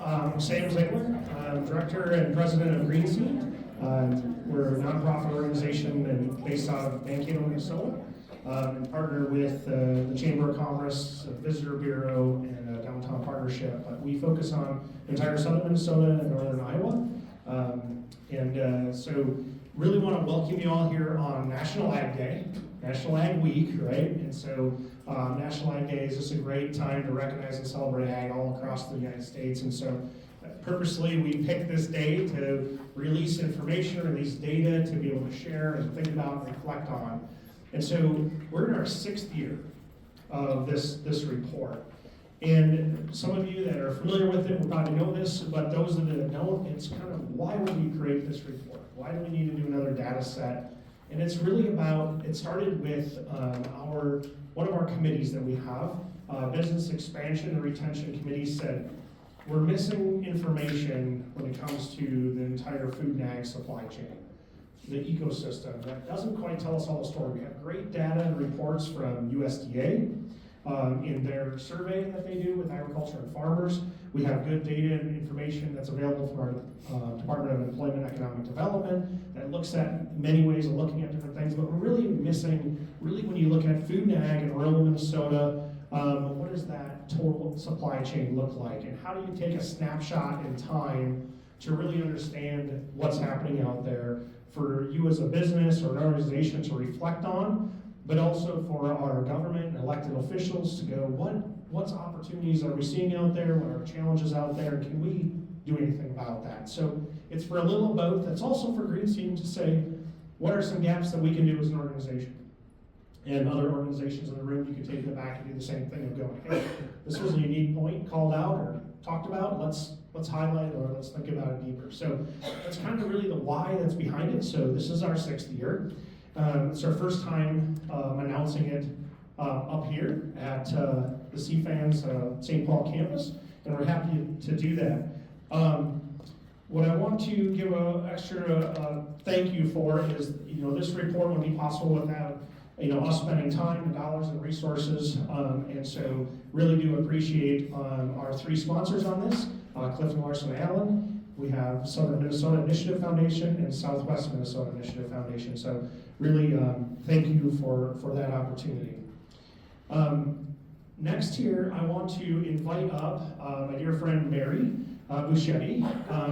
Sam Ziegler. I'm Director and President of GreenSeam. We're a nonprofit organization based out of Mankato, Minnesota. And partner with the Chamber of Commerce, Visitor Bureau, and Downtown Partnership. We focus on entire southern Minnesota and northern Iowa. So really want to welcome you all here on National Ag Day, National Ag Week, right? And so National Ag Day is just a great time to recognize and celebrate ag all across the United States. And so purposely we picked this day to release information, release data to be able to share and think about and reflect on. And so we're in our 6th year of this report. And some of you that are familiar with it will probably know this, but those that don't, it's kind of why would we create this report? Why do we need to do another data set? And it's really about, it started with one of our committees that we have, Business Expansion and Retention Committee said, we're missing information when it comes to the entire food and ag supply chain, the ecosystem. That doesn't quite tell us all the story. We have great data and reports from USDA in their survey that they do with agriculture and farmers. We have good data and information that's available from our Department of Employment and Economic Development that looks at many ways of looking at different things, but we're really missing, when you look at food and ag in rural Minnesota, what does that total supply chain look like? And how do you take a snapshot in time to really understand what's happening out there for you as a business or an organization to reflect on, but also for our government and elected officials to go, what's opportunities are we seeing out there? What are challenges out there? Can we do anything about that? So it's for a little of both. It's also for GreenSeam to say, what are some gaps that we can do as an organization? And other organizations in the room, you can take it back and do the same thing of going, hey, this was a unique point called out or talked about, let's highlight or let's think about it deeper. So that's kind of really the why that's behind it. So this is our 6th year. It's our first time announcing it up here at the CFAN's St. Paul campus, and we're happy to do that. What I want to give an extra thank you for is, this report would be possible without us spending time and dollars and resources, and so really do appreciate our 3 sponsors on this, Clifton Larson Allen. We have Southern Minnesota Initiative Foundation and Southwest Minnesota Initiative Foundation. So really thank you for that opportunity. Next here, I want to invite up my dear friend Mary Buschetti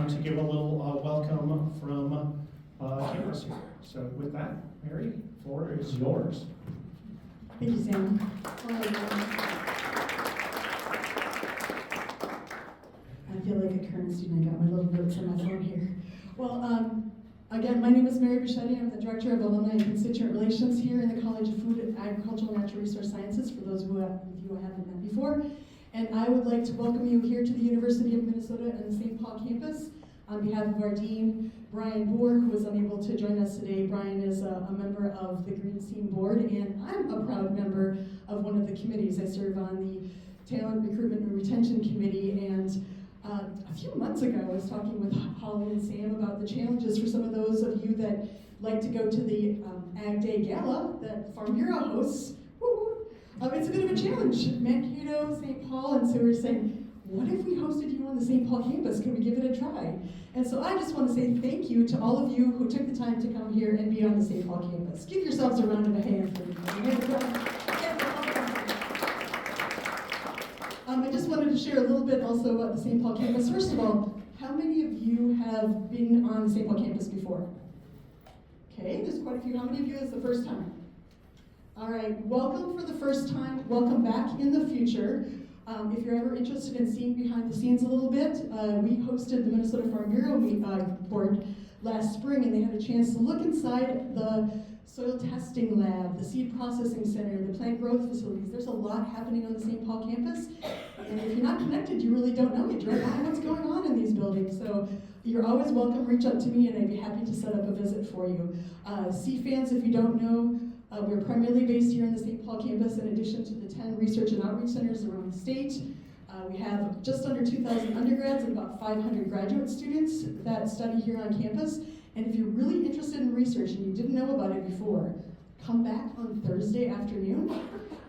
to give a little welcome from campus here. So with that, Mary, the floor is yours. Thank you, Sam. I feel like a current student. I got my little notes on my phone here. Well, again, my name is Mary Buschetti. I'm the Director of Alumni and Constituent Relations here in the College of Food, Agricultural, and Natural Resource Sciences, for those of you who haven't met before. And I would like to welcome you here to the University of Minnesota and the St. Paul campus. On behalf of our Dean, Brian Boer, who was unable to join us today. Brian is a member of the GreenSeam board, and I'm a proud member of one of the committees. I serve on the Talent Recruitment and Retention Committee, and a few months ago I was talking with Holly and Sam about the challenges for some of those of you that like to go to the Ag Day Gala that Farm Bureau hosts. It's a bit of a challenge, Mankato, St. Paul, and so we're saying, what if we hosted you on the St. Paul campus? Can we give it a try? And so I just want to say thank you to all of you who took the time to come here and be on the St. Paul campus. Give yourselves a round of a hand for me. I just wanted to share a little bit also about the St. Paul campus. First of all, how many of you have been on the St. Paul campus before? Okay, there's quite a few. How many of you is the first time? All right, welcome for the first time. Welcome back in the future. If you're ever interested in seeing behind the scenes a little bit, we hosted the Minnesota Farm Bureau board last spring, and they had a chance to look inside the soil testing lab, the seed processing center, the plant growth facilities. There's a lot happening on the St. Paul campus, and if you're not connected, you really don't know. You don't know what's going on in these buildings. So you're always welcome. Reach out to me, and I'd be happy to set up a visit for you. CFANs, if you don't know, we're primarily based here in the St. Paul campus in addition to the 10 research and outreach centers around the state. We have just under 2,000 undergrads and about 500 graduate students that study here on campus. And if you're really interested in research and you didn't know about it before, come back on Thursday afternoon.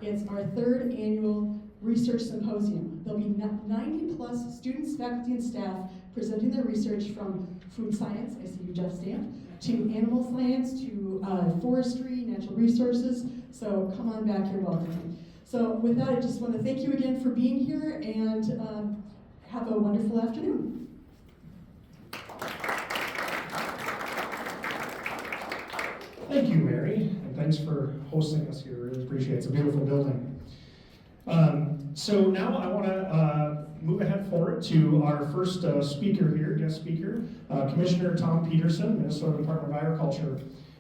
It's our 3rd annual research symposium. There'll be 90 plus students, faculty, and staff presenting their research from food science, I see you, Jeff Stamp, to animal science, to forestry, natural resources. So come on back, you're welcome. So with that, I just want to thank you again for being here, and have a wonderful afternoon. Thank you, Mary, and thanks for hosting us here. Really appreciate it. It's a beautiful building. So now I want to move ahead forward to our first speaker here, guest speaker, Commissioner Thom Petersen, Minnesota Department of Agriculture.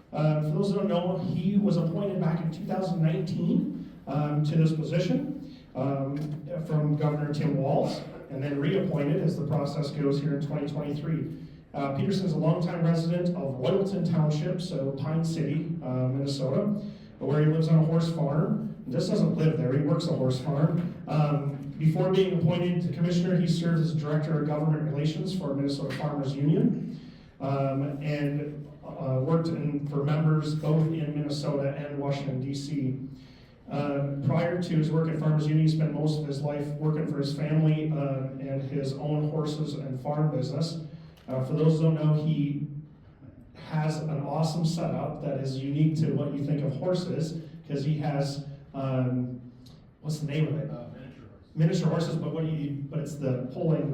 For those who don't know, he was appointed back in 2019 to this position from Governor Tim Walz, and then reappointed as the process goes here in 2023. Peterson is a longtime resident of Loyalton Township, so Pine City, Minnesota, where he lives on a horse farm. He just doesn't live there, he works a horse farm. Before being appointed to commissioner, he served as Director of Government Relations for Minnesota Farmers Union, and worked for members both in Minnesota and Washington, D.C. Prior to his work at Farmers Union, he spent most of his life working for his family and his own horses and farm business. For those who don't know, he has an awesome setup that is unique to what you think of horses, because he has, what's the name of it? Miniature horses, but but it's the pulling.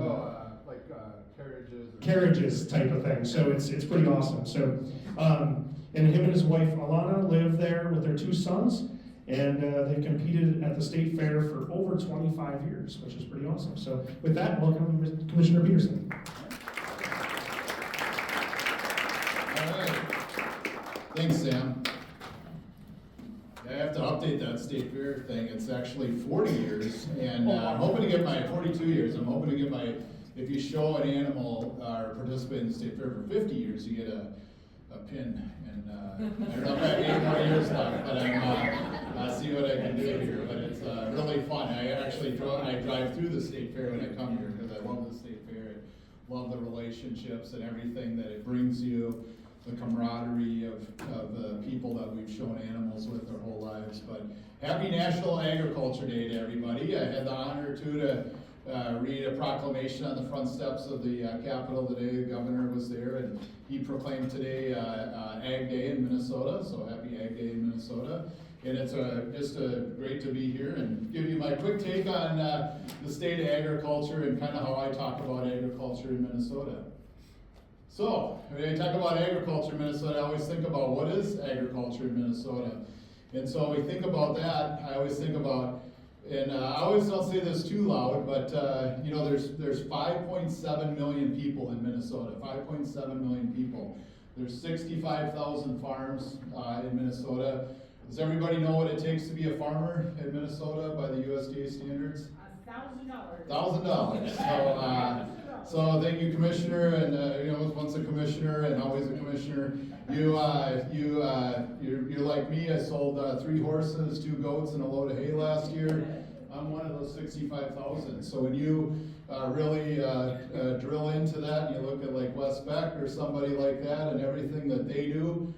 Carriages type of thing. So it's pretty awesome. So, and him and his wife Alana live there with their 2 sons, and they've competed at the state fair for over 25 years, which is pretty awesome. So with that, welcome Commissioner Petersen. Thanks, Sam. I have to update that state fair thing. It's actually 40 years, and I'm hoping to get my 42 years. I'm hoping to get my, if you show an animal or participate in the state fair for 50 years, you get a pin. And I don't know if I have 8 more years left, but I'll see what I can do here. But it's really fun. I actually drive through the state fair when I come here because I love the state fair. I love the relationships and everything that it brings you. The camaraderie of people that we've shown animals with their whole lives. But happy National Agriculture Day to everybody. I had the honor to read a proclamation on the front steps of the Capitol today. The governor was there, and he proclaimed today Ag Day in Minnesota. So happy Ag Day in Minnesota. And it's just great to be here and give you my quick take on the state of agriculture and kind of how I talk about agriculture in Minnesota. So, when I talk about agriculture in Minnesota, I always think about what is agriculture in Minnesota. And so when we think about that, I always think about, and I always don't say this too loud, but you know, there's 5.7 million people in Minnesota, 5.7 million people. There's 65,000 farms in Minnesota. Does everybody know what it takes to be a farmer in Minnesota by the USDA standards? $1,000. $1,000. So thank you, Commissioner, and you know, once a commissioner and always a commissioner. You're like me. I sold 3 horses, 2 goats, and a load of hay last year. I'm one of those 65,000. So when you really drill into that, and you look at like Wes Beck or somebody like that, and everything that they do,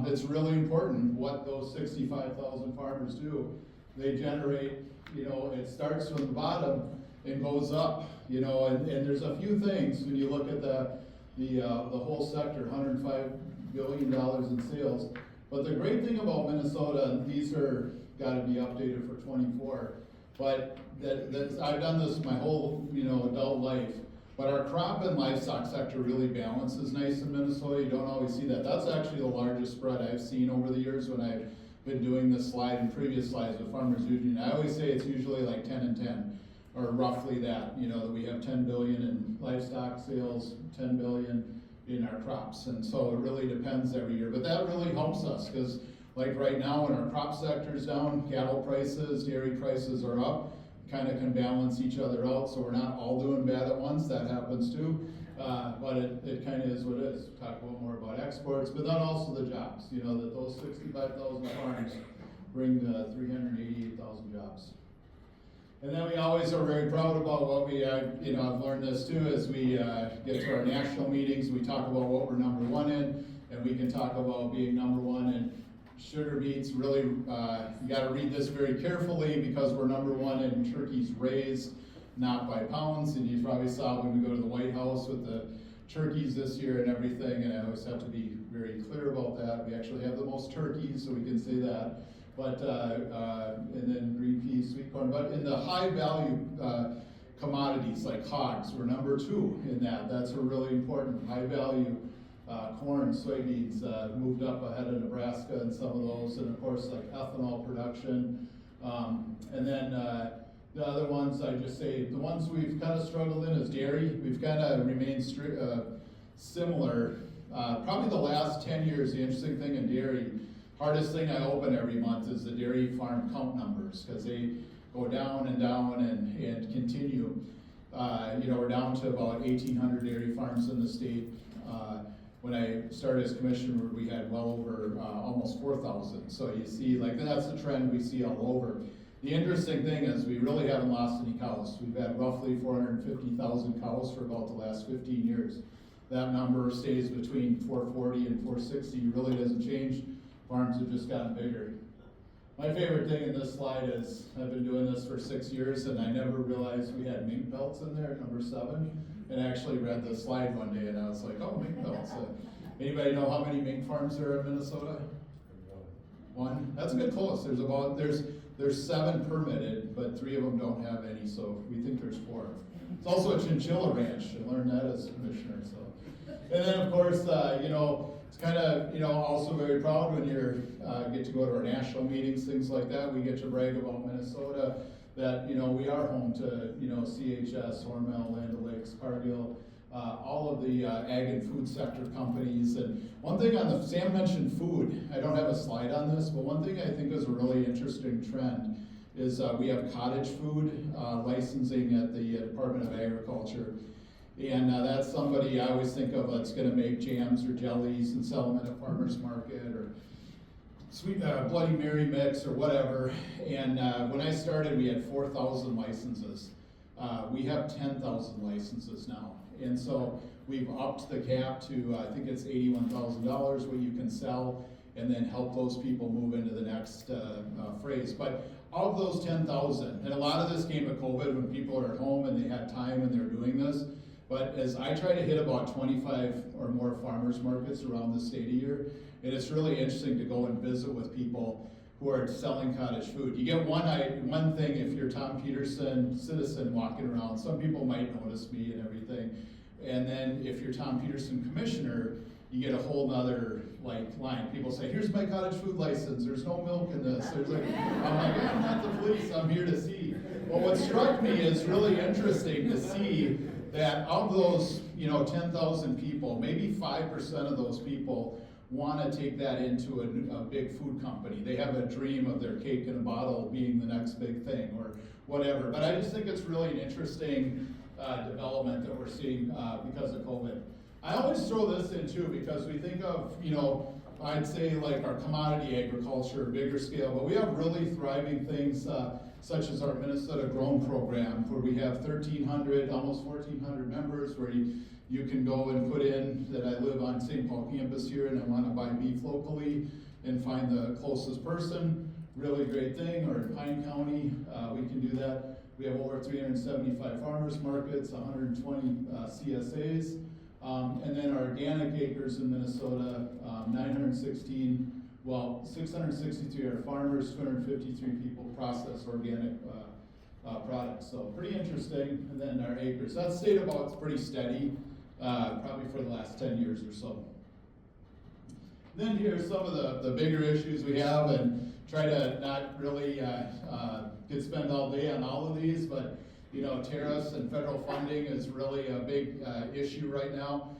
it's really important what those 65,000 farmers do. They generate. You know, it starts from the bottom and goes up, you know, and there's a few things when you look at the whole sector, $105 billion in sales. But the great thing about Minnesota, and these are got to be updated for 24, but I've done this my whole, you know, adult life. But our crop and livestock sector really balances nice in Minnesota. You don't always see that. That's actually the largest spread I've seen over the years when I've been doing this slide and previous slides with Farmers Union. I always say it's usually like 10 and 10. Or roughly that, you know, that we have 10 billion in livestock sales, 10 billion in our crops. And so it really depends every year. But that really helps us because like right now when our crop sector's down, cattle prices, dairy prices are up, kind of can balance each other out. So we're not all doing bad at once, that happens too. But it kind of is what it is. Talk about more about exports, but then also the jobs. You know, that those 65,000 farms bring 388,000 jobs. And then we always are very proud about what we, you know, I've learned this too, as we get to our national meetings, we talk about what we're number 1 in, and we can talk about being number 1 in sugar beets, really, you gotta read this very carefully because we're #1 in turkeys raised, not by pounds, and you probably saw when we go to the White House with the turkeys this year and everything, and I always have to be very clear about that. We actually have the most turkeys, so we can say that. But, and then green peas, sweet corn, but in the high value commodities like hogs, we're #2 in that. That's a really important high value. Corn, soybeans moved up ahead of Nebraska and some of those, and of course like ethanol production. And then the other ones, I just say, the ones we've kind of struggled in is dairy. We've kind of remained similar. Probably the last 10 years, the interesting thing in dairy, hardest thing I open every month is the dairy farm count numbers, because they go down and down and continue. You know, we're down to about 1,800 dairy farms in the state. When I started as commissioner, we had well over almost 4,000. So you see, like, that's the trend we see all over. The interesting thing is we really haven't lost any cows. We've had roughly 450,000 cows for about the last 15 years. That number stays between 440 and 460, really doesn't change. Farms have just gotten bigger. My favorite thing in this slide is, I've been doing this for 6 years and I never realized we had mink pelts in there at #7. And I actually read the slide one day and I was like, oh, mink pelts. Anybody know how many mink farms there are in Minnesota? One? That's a good close. There's 7 permitted, but 3 of them don't have any, so we think there's 4. It's also a chinchilla ranch. I learned that as commissioner, so. And then of course, you know, it's kind of, you know, also very proud when you get to go to our national meetings, things like that. We get to brag about Minnesota, that, you know, we are home to, you know, CHS, Hormel, Land O'Lakes, Cargill, all of the ag and food sector companies. And one thing Sam mentioned food. I don't have a slide on this, but one thing I think is a really interesting trend is we have cottage food licensing at the Department of Agriculture. And that's somebody I always think of that's gonna make jams or jellies and sell them at a farmer's market, or sweet Bloody Mary mix or whatever. And when I started, we had 4,000 licenses. We have 10,000 licenses now. And so we've upped the cap to, I think it's $81,000 what you can sell, and then help those people move into the next phrase. But of those 10,000, and a lot of this came at COVID when people are at home and they had time and they're doing this. But as I try to hit about 25 or more farmers markets around the state a year, and it's really interesting to go and visit with people who are selling cottage food. You get one thing if you're Thom Petersen citizen walking around. Some people might notice me and everything. And then if you're Thom Petersen commissioner, you get a whole nother line. People say, here's my cottage food license, there's no milk in this. I'm like, I'm not the police, I'm here to see. Well, what struck me is really interesting to see that of those, you know, 10,000 people, maybe 5% of those people want to take that into a big food company. They have a dream of their cake in a bottle being the next big thing or whatever. But I just think it's really an interesting development that we're seeing because of COVID. I always throw this in too because we think of, you know, I'd say like our commodity agriculture, bigger scale, but we have really thriving things such as our Minnesota Grown program, where we have 1,300, almost 1,400 members, where you can go and put in that I live on St. Paul campus here and I want to buy beef locally and find the closest person. Really great thing. Or in Pine County, we can do that. We have over 375 farmers markets, 120 CSAs. And then our organic acres in Minnesota, 916, well, 663 are farmers, 253 people process organic products. So pretty interesting. And then our acres, that stayed about pretty steady, probably for the last 10 years or so. Then here's some of the bigger issues we have, and try to not really could spend all day on all of these, but you know, tariffs and federal funding is really a big issue right now.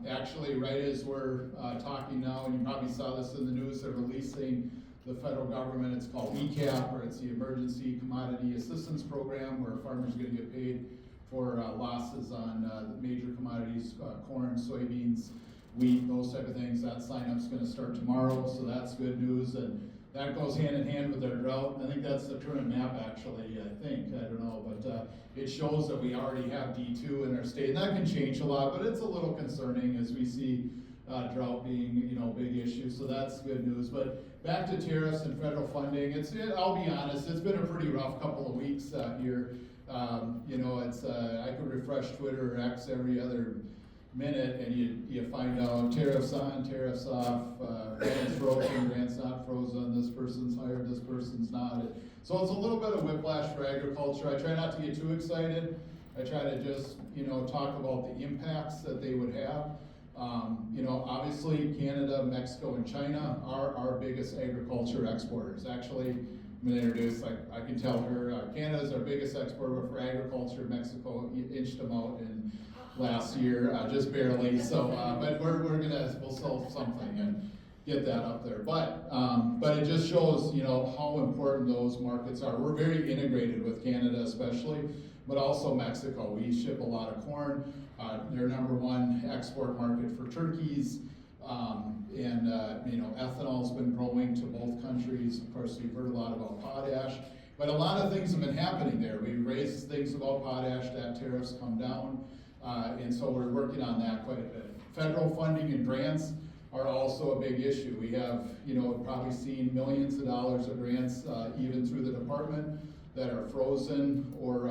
Actually, right as we're talking now, and you probably saw this in the news, they're releasing the federal government, it's called ECAP, or it's the Emergency Commodity Assistance Program, where farmers are gonna get paid for losses on the major commodities, corn, soybeans, wheat, those type of things. That sign-up's gonna start tomorrow, so that's good news. And that goes hand in hand with our drought. I think that's the current map, actually, I don't know, but it shows that we already have D2 in our state, and that can change a lot, but it's a little concerning as we see drought being, you know, a big issue, so that's good news. But back to tariffs and federal funding. I'll be honest, it's been a pretty rough couple of weeks here. You know, I could refresh Twitter or X every other minute, and you find out tariffs on, tariffs off, grants frozen, grants not frozen, this person's hired, this person's not. So it's a little bit of whiplash for agriculture. I try not to get too excited. I try to just, you know, talk about the impacts that they would have. You know, obviously Canada, Mexico, and China are our biggest agriculture exporters. Actually, I'm going to introduce, I can tell her, Canada's our biggest exporter for agriculture. Mexico inched them out in last year, just barely. So, but we'll sell something and get that up there. But it just shows, you know, how important those markets are. We're very integrated with Canada, especially, but also Mexico. We ship a lot of corn. They're #1 export market for turkeys. You know, ethanol's been growing to both countries. Of course, you've heard a lot about potash, but a lot of things have been happening there. We've raised things about potash, that tariffs come down, and so we're working on that quite a bit. Federal funding and grants are also a big issue. We have, you know, probably seen millions of dollars of grants, even through the department, that are frozen or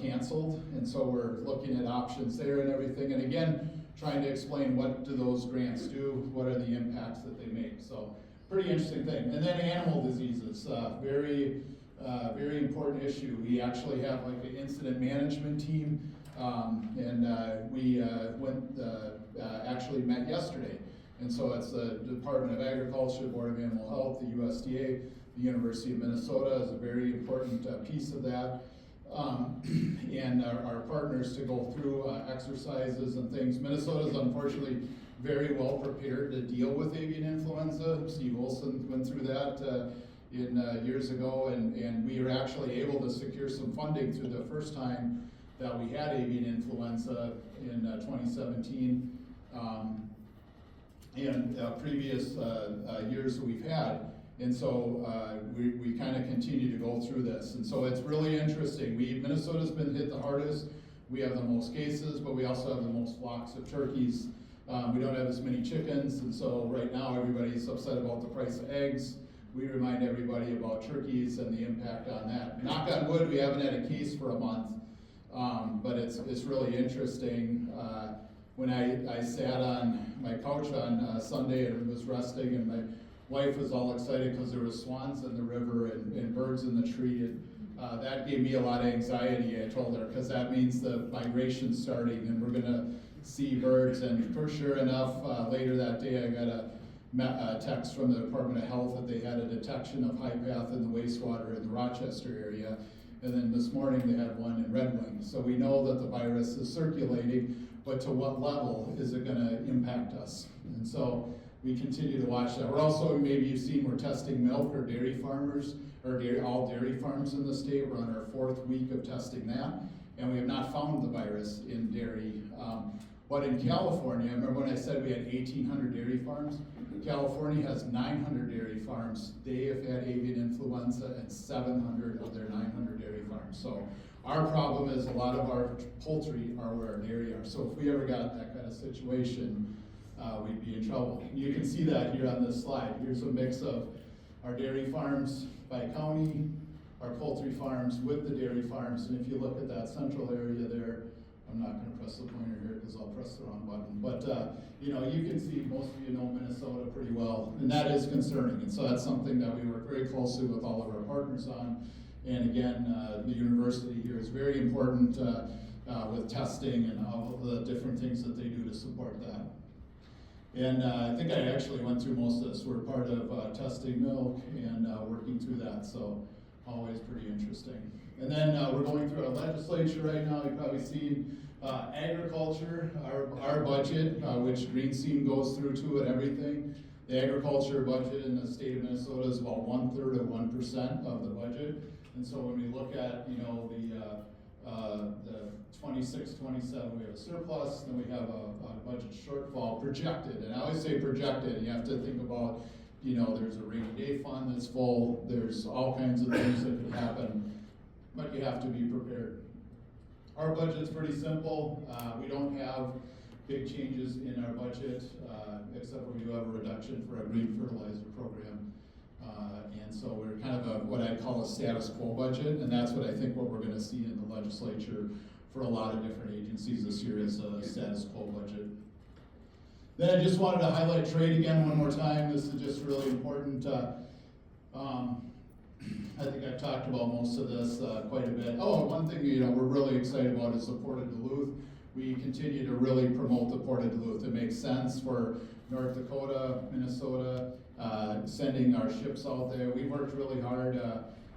canceled, and so we're looking at options there and everything. And again, trying to explain what do those grants do, what are the impacts that they make. So pretty interesting thing. And then animal diseases, very important issue. We actually have like an incident management team, we actually met yesterday. And so it's the Department of Agriculture, Board of Animal Health, the USDA, the University of Minnesota is a very important piece of that. And our partners to go through exercises and things. Minnesota is unfortunately very well prepared to deal with avian influenza. Steve Olson went through that years ago, and we were actually able to secure some funding through the first time that we had avian influenza in 2017, and previous years that we've had. And so we kind of continue to go through this. And so it's really interesting. Minnesota's been hit the hardest. We have the most cases, but we also have the most flocks of turkeys. We don't have as many chickens, and so right now everybody's upset about the price of eggs. We remind everybody about turkeys and the impact on that. Knock on wood, we haven't had a case for a month, but it's really interesting. When I sat on my couch on Sunday and was resting, and my wife was all excited because there were swans in the river and birds in the tree, and that gave me a lot of anxiety, I told her, because that means the migration's starting and we're gonna see birds. And for sure enough, later that day I got a text from the Department of Health that they had a detection of high path in the wastewater in the Rochester area. And then this morning they had one in Red Wing. So we know that the virus is circulating, but to what level is it gonna impact us? And so we continue to watch that. We're also, maybe you've seen, we're testing milk or dairy farmers, or all dairy farms in the state. We're on our 4th week of testing that, and we have not found the virus in dairy. But in California, remember when I said we had 1,800 dairy farms? California has 900 dairy farms. They have had avian influenza in 700 of their 900 dairy farms. So our problem is a lot of our poultry are where our dairy are. So if we ever got that kind of situation, we'd be in trouble. You can see that here on this slide. Here's a mix of our dairy farms by county, our poultry farms with the dairy farms, and if you look at that central area there, I'm not going to press the pointer here because I'll press the wrong button, but you know, you can see most of you know Minnesota pretty well, and that is concerning, and so that's something that we work very closely with all of our partners on. And again, the university here is very important with testing and all the different things that they do to support that. And I think I actually went through most of this. We're part of testing milk and working through that, so always pretty interesting. And then we're going through our legislature right now. You've probably seen agriculture, our budget, which GreenSeam goes through to and everything. The agriculture budget in the state of Minnesota is about 1/3 of 1% of the budget. And so when we look at, you know, the 26-27, we have a surplus, then we have a budget shortfall projected. And I always say projected, and you have to think about, you know, there's a rainy day fund that's full, there's all kinds of things that could happen, but you have to be prepared. Our budget's pretty simple. We don't have big changes in our budget, except we do have a reduction for our green fertilizer program. And so we're kind of what I call a status quo budget, and that's what I think what we're gonna see in the legislature for a lot of different agencies this year is a status quo budget. Then I just wanted to highlight trade again one more time. This is just really important. I think I've talked about most of this quite a bit. Oh, one thing we're really excited about is the Port of Duluth. We continue to really promote the Port of Duluth. It makes sense for North Dakota, Minnesota, sending our ships out there. We worked really hard,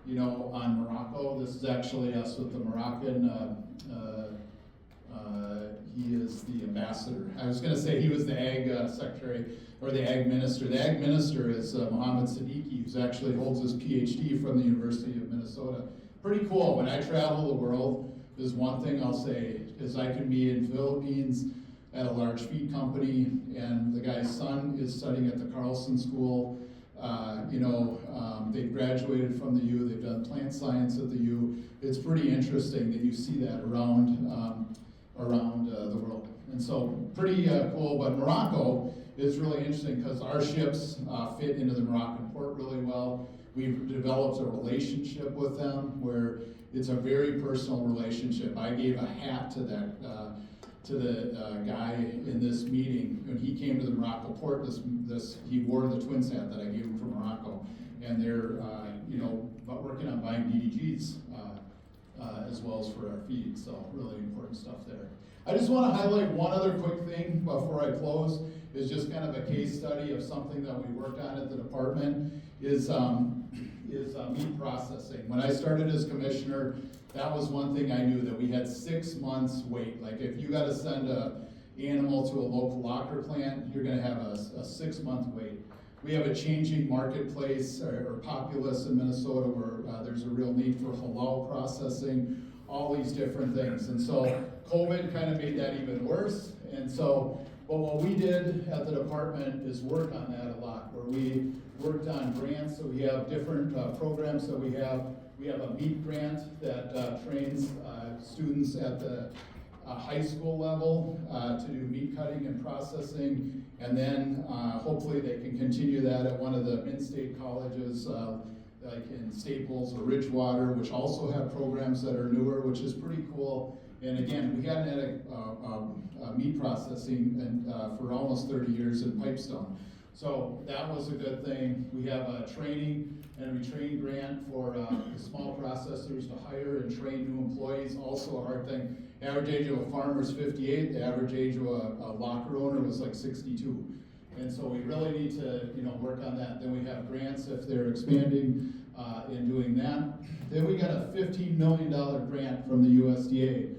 on Morocco. This is actually us with the Moroccan. He is the ambassador. I was going to say he was the ag secretary or the ag minister. The ag minister is Mohammed Siddiqui, who actually holds his PhD from the University of Minnesota. Pretty cool. When I travel the world, there's one thing I'll say is I can be in Philippines at a large feed company, and the guy's son is studying at the Carlson School. They've graduated from the U. They've done plant science at the U. It's pretty interesting that you see that around the world. And so pretty cool, but Morocco is really interesting because our ships fit into the Moroccan port really well. We've developed a relationship with them where it's a very personal relationship. I gave a hat to that to the guy in this meeting when he came to the Morocco port. He wore the twins hat that I gave him from Morocco, and they're working on buying DDGs as well as for our feed. So really important stuff there. I just want to highlight one other quick thing before I close. Is just kind of a case study of something that we worked on at the department. Is meat processing. When I started as commissioner, that was one thing I knew, that we had 6 months wait. Like if you got to send a animal to a local locker plant, you're going to have a 6-month wait. We have a changing marketplace or populace in Minnesota where there's a real need for halal processing, all these different things. And so COVID kind of made that even worse. And so, but what we did at the department is work on that a lot, where we worked on grants. So we have different programs that we have. We have a meat grant that trains students at the high school level to do meat cutting and processing, and then hopefully they can continue that at one of the in-state colleges like in Staples or Ridgewater, which also have programs that are newer, which is pretty cool. And again, we hadn't had a meat processing for almost 30 years in Pipestone. So that was a good thing. We have a training and retrain grant for the small processors to hire and train new employees, also a hard thing. Average age of a farmer is 58, the average age of a locker owner was like 62. And so we really need to work on that. Then we have grants if they're expanding in doing that. Then we got a $15 million grant from the USDA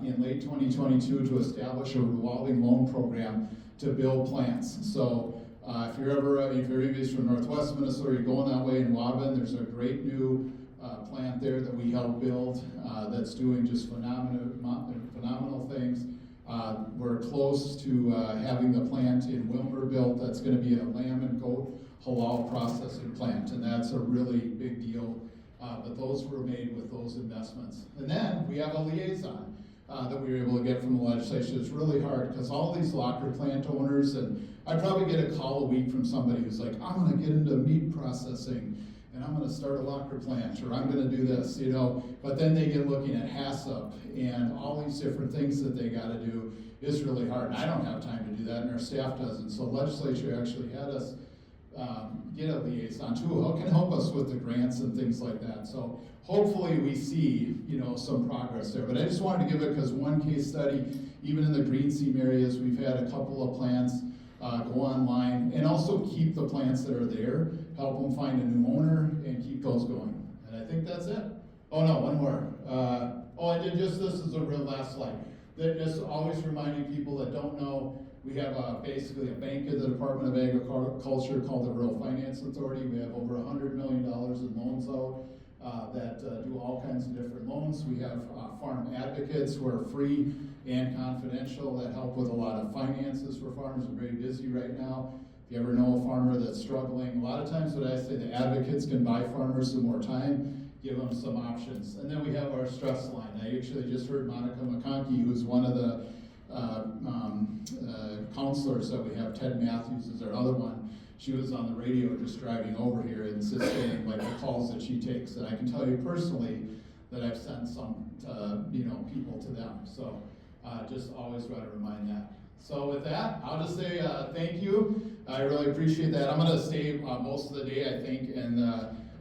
in late 2022 to establish a revolving loan program to build plants. So if you're anybody's from Northwest Minnesota, you're going that way in Waban, there's a great new plant there that we helped build that's doing just phenomenal things. We're close to having the plant in Wilmer built. That's going to be a lamb and goat halal processing plant, and that's a really big deal. But those were made with those investments. And then we have a liaison that we were able to get from the legislature. It's really hard because all these locker plant owners, and I probably get a call a week from somebody who's like, I'm going to get into meat processing and I'm going to start a locker plant, or I'm going to do this, but then they get looking at HACCP and all these different things that they got to do is really hard. And I don't have time to do that, and our staff doesn't. So legislature actually had us get a liaison too, who can help us with the grants and things like that. So hopefully we see, some progress there. But I just wanted to give it because one case study, even in the GreenSeam areas, we've had a couple of plants go online, and also keep the plants that are there, help them find a new owner, and keep those going. And I think that's it. Oh no, one more. This is a real last slide. Just always reminding people that don't know, we have basically a bank at the Department of Agriculture called the Rural Finance Authority. We have over $100 million in loans out that do all kinds of different loans. We have farm advocates who are free and confidential that help with a lot of finances for farmers. We're very busy right now. If you ever know a farmer that's struggling, a lot of times what I say, the advocates can buy farmers some more time, give them some options. And then we have our stress line. I actually just heard Monica McConkey, who's one of the counselors that we have. Ted Matthews is our other one. She was on the radio just driving over here and insisting like the calls that she takes. And I can tell you personally that I've sent some, people to them. So just always try to remind that. So with that, I'll just say thank you. I really appreciate that. I'm gonna stay most of the day, I think, and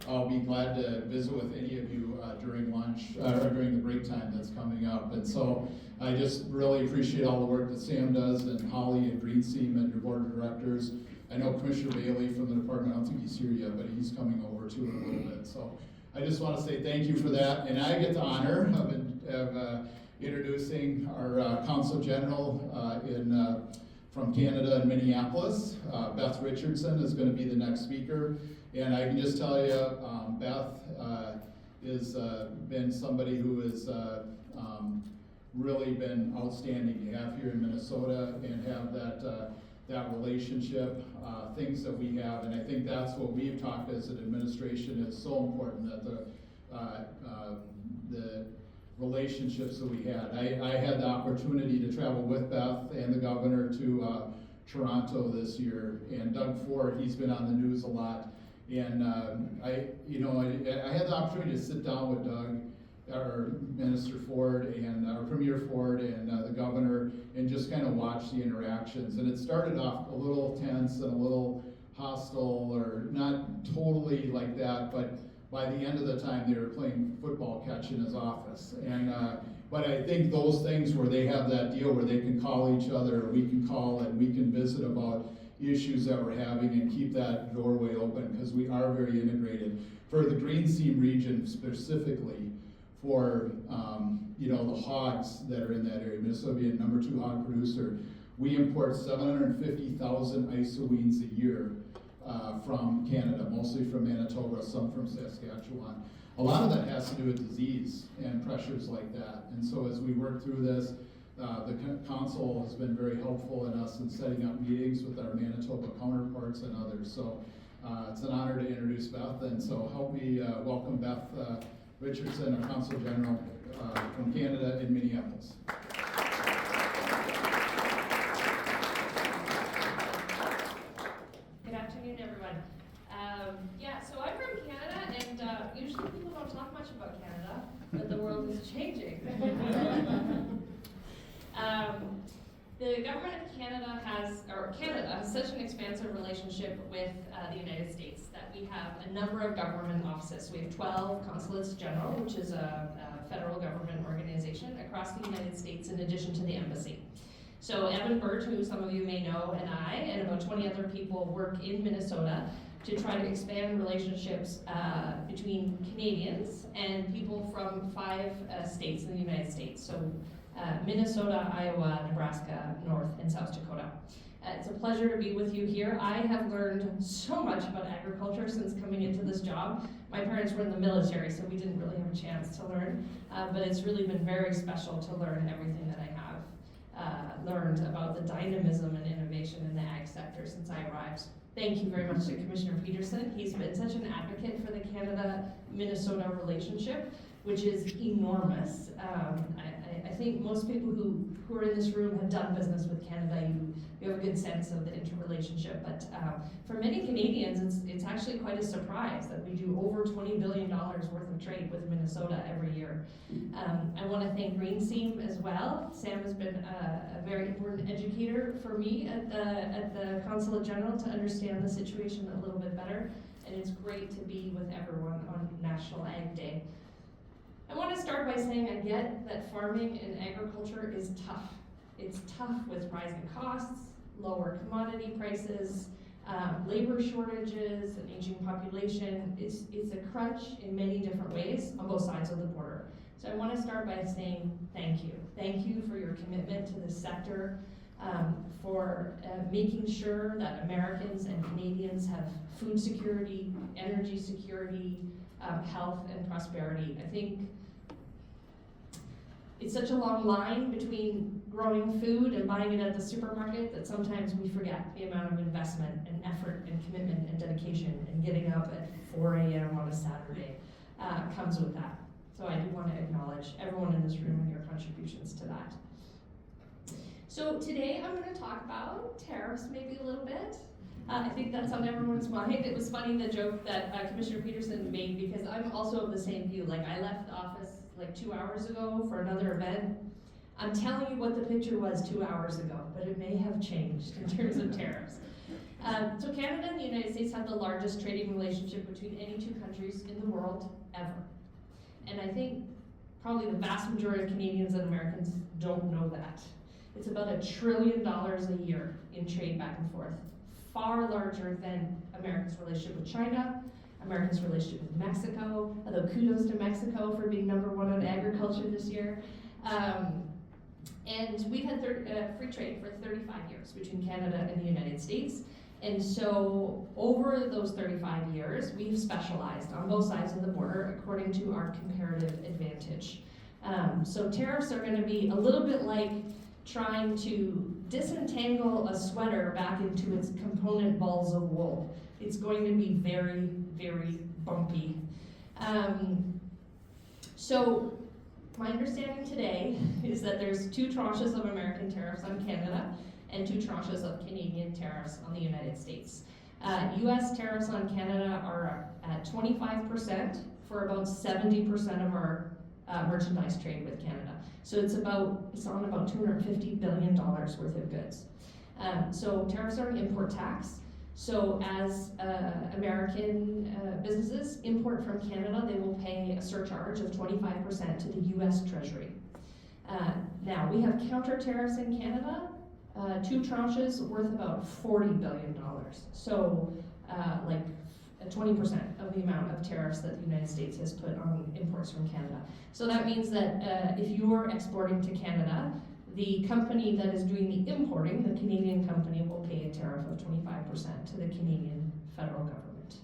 I'll be glad to visit with any of you during lunch, or during the break time that's coming up. And so I just really appreciate all the work that Sam does, and Holly and GreenSeam and your board of directors. I know Commissioner Bailey from the department, I don't think he's here yet, but he's coming over too in a little bit. So I just want to say thank you for that. And I get the honor of introducing our Consul General from Canada in Minneapolis. Beth Richardson is going to be the next speaker. And I can just tell you, Beth has been somebody who has really been outstanding to have here in Minnesota and have that relationship, things that we have. And I think that's what we've talked as an administration is so important, that the relationships that we had. I had the opportunity to travel with Beth and the governor to Toronto this year, and Doug Ford, he's been on the news a lot. And I had the opportunity to sit down with Doug, our Minister Ford, and our Premier Ford, and the governor, and just kind of watch the interactions. And it started off a little tense and a little hostile, or not totally like that, but by the end of the time they were playing football catch in his office. And but I think those things where they have that deal where they can call each other, or we can call and we can visit about issues that we're having and keep that doorway open, because we are very integrated. For the GreenSeam region specifically, for the hogs that are in that area, Minnesota being number 2 hog producer, we import 750,000 isoweens a year from Canada, mostly from Manitoba, some from Saskatchewan. A lot of that has to do with disease and pressures like that. And so as we work through this, the Consul has been very helpful in us in setting up meetings with our Manitoba counterparts and others. So it's an honor to introduce Beth, and so help me welcome Beth Richardson, our Consul General from Canada in Minneapolis. Good afternoon, everyone. So I'm from Canada, and usually people don't talk much about Canada, but the world is changing. The government of Canada has such an expansive relationship with the United States that we have a number of government offices. We have 12 Consulates General, which is a federal government organization across the United States in addition to the embassy. So Evan Burt, who some of you may know, and I, and about 20 other people work in Minnesota to try to expand relationships between Canadians and people from 5 states in the United States. So Minnesota, Iowa, Nebraska, North, and South Dakota. It's a pleasure to be with you here. I have learned so much about agriculture since coming into this job. My parents were in the military, so we didn't really have a chance to learn, but it's really been very special to learn everything that I have learned about the dynamism and innovation in the ag sector since I arrived. Thank you very much to Commissioner Petersen. He's been such an advocate for the Canada-Minnesota relationship, which is enormous. I think most people who are in this room have done business with Canada. You have a good sense of the interrelationship, but for many Canadians, it's actually quite a surprise that we do over $20 billion worth of trade with Minnesota every year. I want to thank GreenSeam as well. Sam has been a very important educator for me at the Consulate General to understand the situation a little bit better, and it's great to be with everyone on National Ag Day. I want to start by saying I get that farming and agriculture is tough. It's tough with rising costs, lower commodity prices, labor shortages, an aging population. It's a crutch in many different ways on both sides of the border. So I want to start by saying thank you. Thank you for your commitment to this sector, for making sure that Americans and Canadians have food security, energy security, health and prosperity. I think it's such a long line between growing food and buying it at the supermarket that sometimes we forget the amount of investment and effort and commitment and dedication and getting up at 4 a.m. on a Saturday comes with that. So I do want to acknowledge everyone in this room and your contributions to that. So today I'm going to talk about tariffs maybe a little bit. I think that's on everyone's mind. It was funny the joke that Commissioner Petersen made, because I'm also of the same view. Like, I left the office like 2 hours ago for another event. I'm telling you what the picture was 2 hours ago, but it may have changed in terms of tariffs. So Canada and the United States have the largest trading relationship between any two countries in the world ever. And I think probably the vast majority of Canadians and Americans don't know that. It's about $1 trillion a year in trade back and forth. Far larger than America's relationship with China, America's relationship with Mexico, although kudos to Mexico for being #1 on agriculture this year. And we've had free trade for 35 years between Canada and the United States. And so over those 35 years, we've specialized on both sides of the border according to our comparative advantage. So tariffs are going to be a little bit like trying to disentangle a sweater back into its component balls of wool. It's going to be very, very bumpy. So my understanding today is that there's 2 tranches of American tariffs on Canada and 2 tranches of Canadian tariffs on the United States. US tariffs on Canada are at 25% for about 70% of our merchandise trade with Canada. So it's on about $250 billion worth of goods. So tariffs are an import tax. So as American businesses import from Canada, they will pay a surcharge of 25% to the US Treasury. Now, we have counter tariffs in Canada, 2 tranches worth about $40 billion. So like 20% of the amount of tariffs that the United States has put on imports from Canada. So that means that if you're exporting to Canada, the company that is doing the importing, the Canadian company, will pay a tariff of 25% to the Canadian federal government.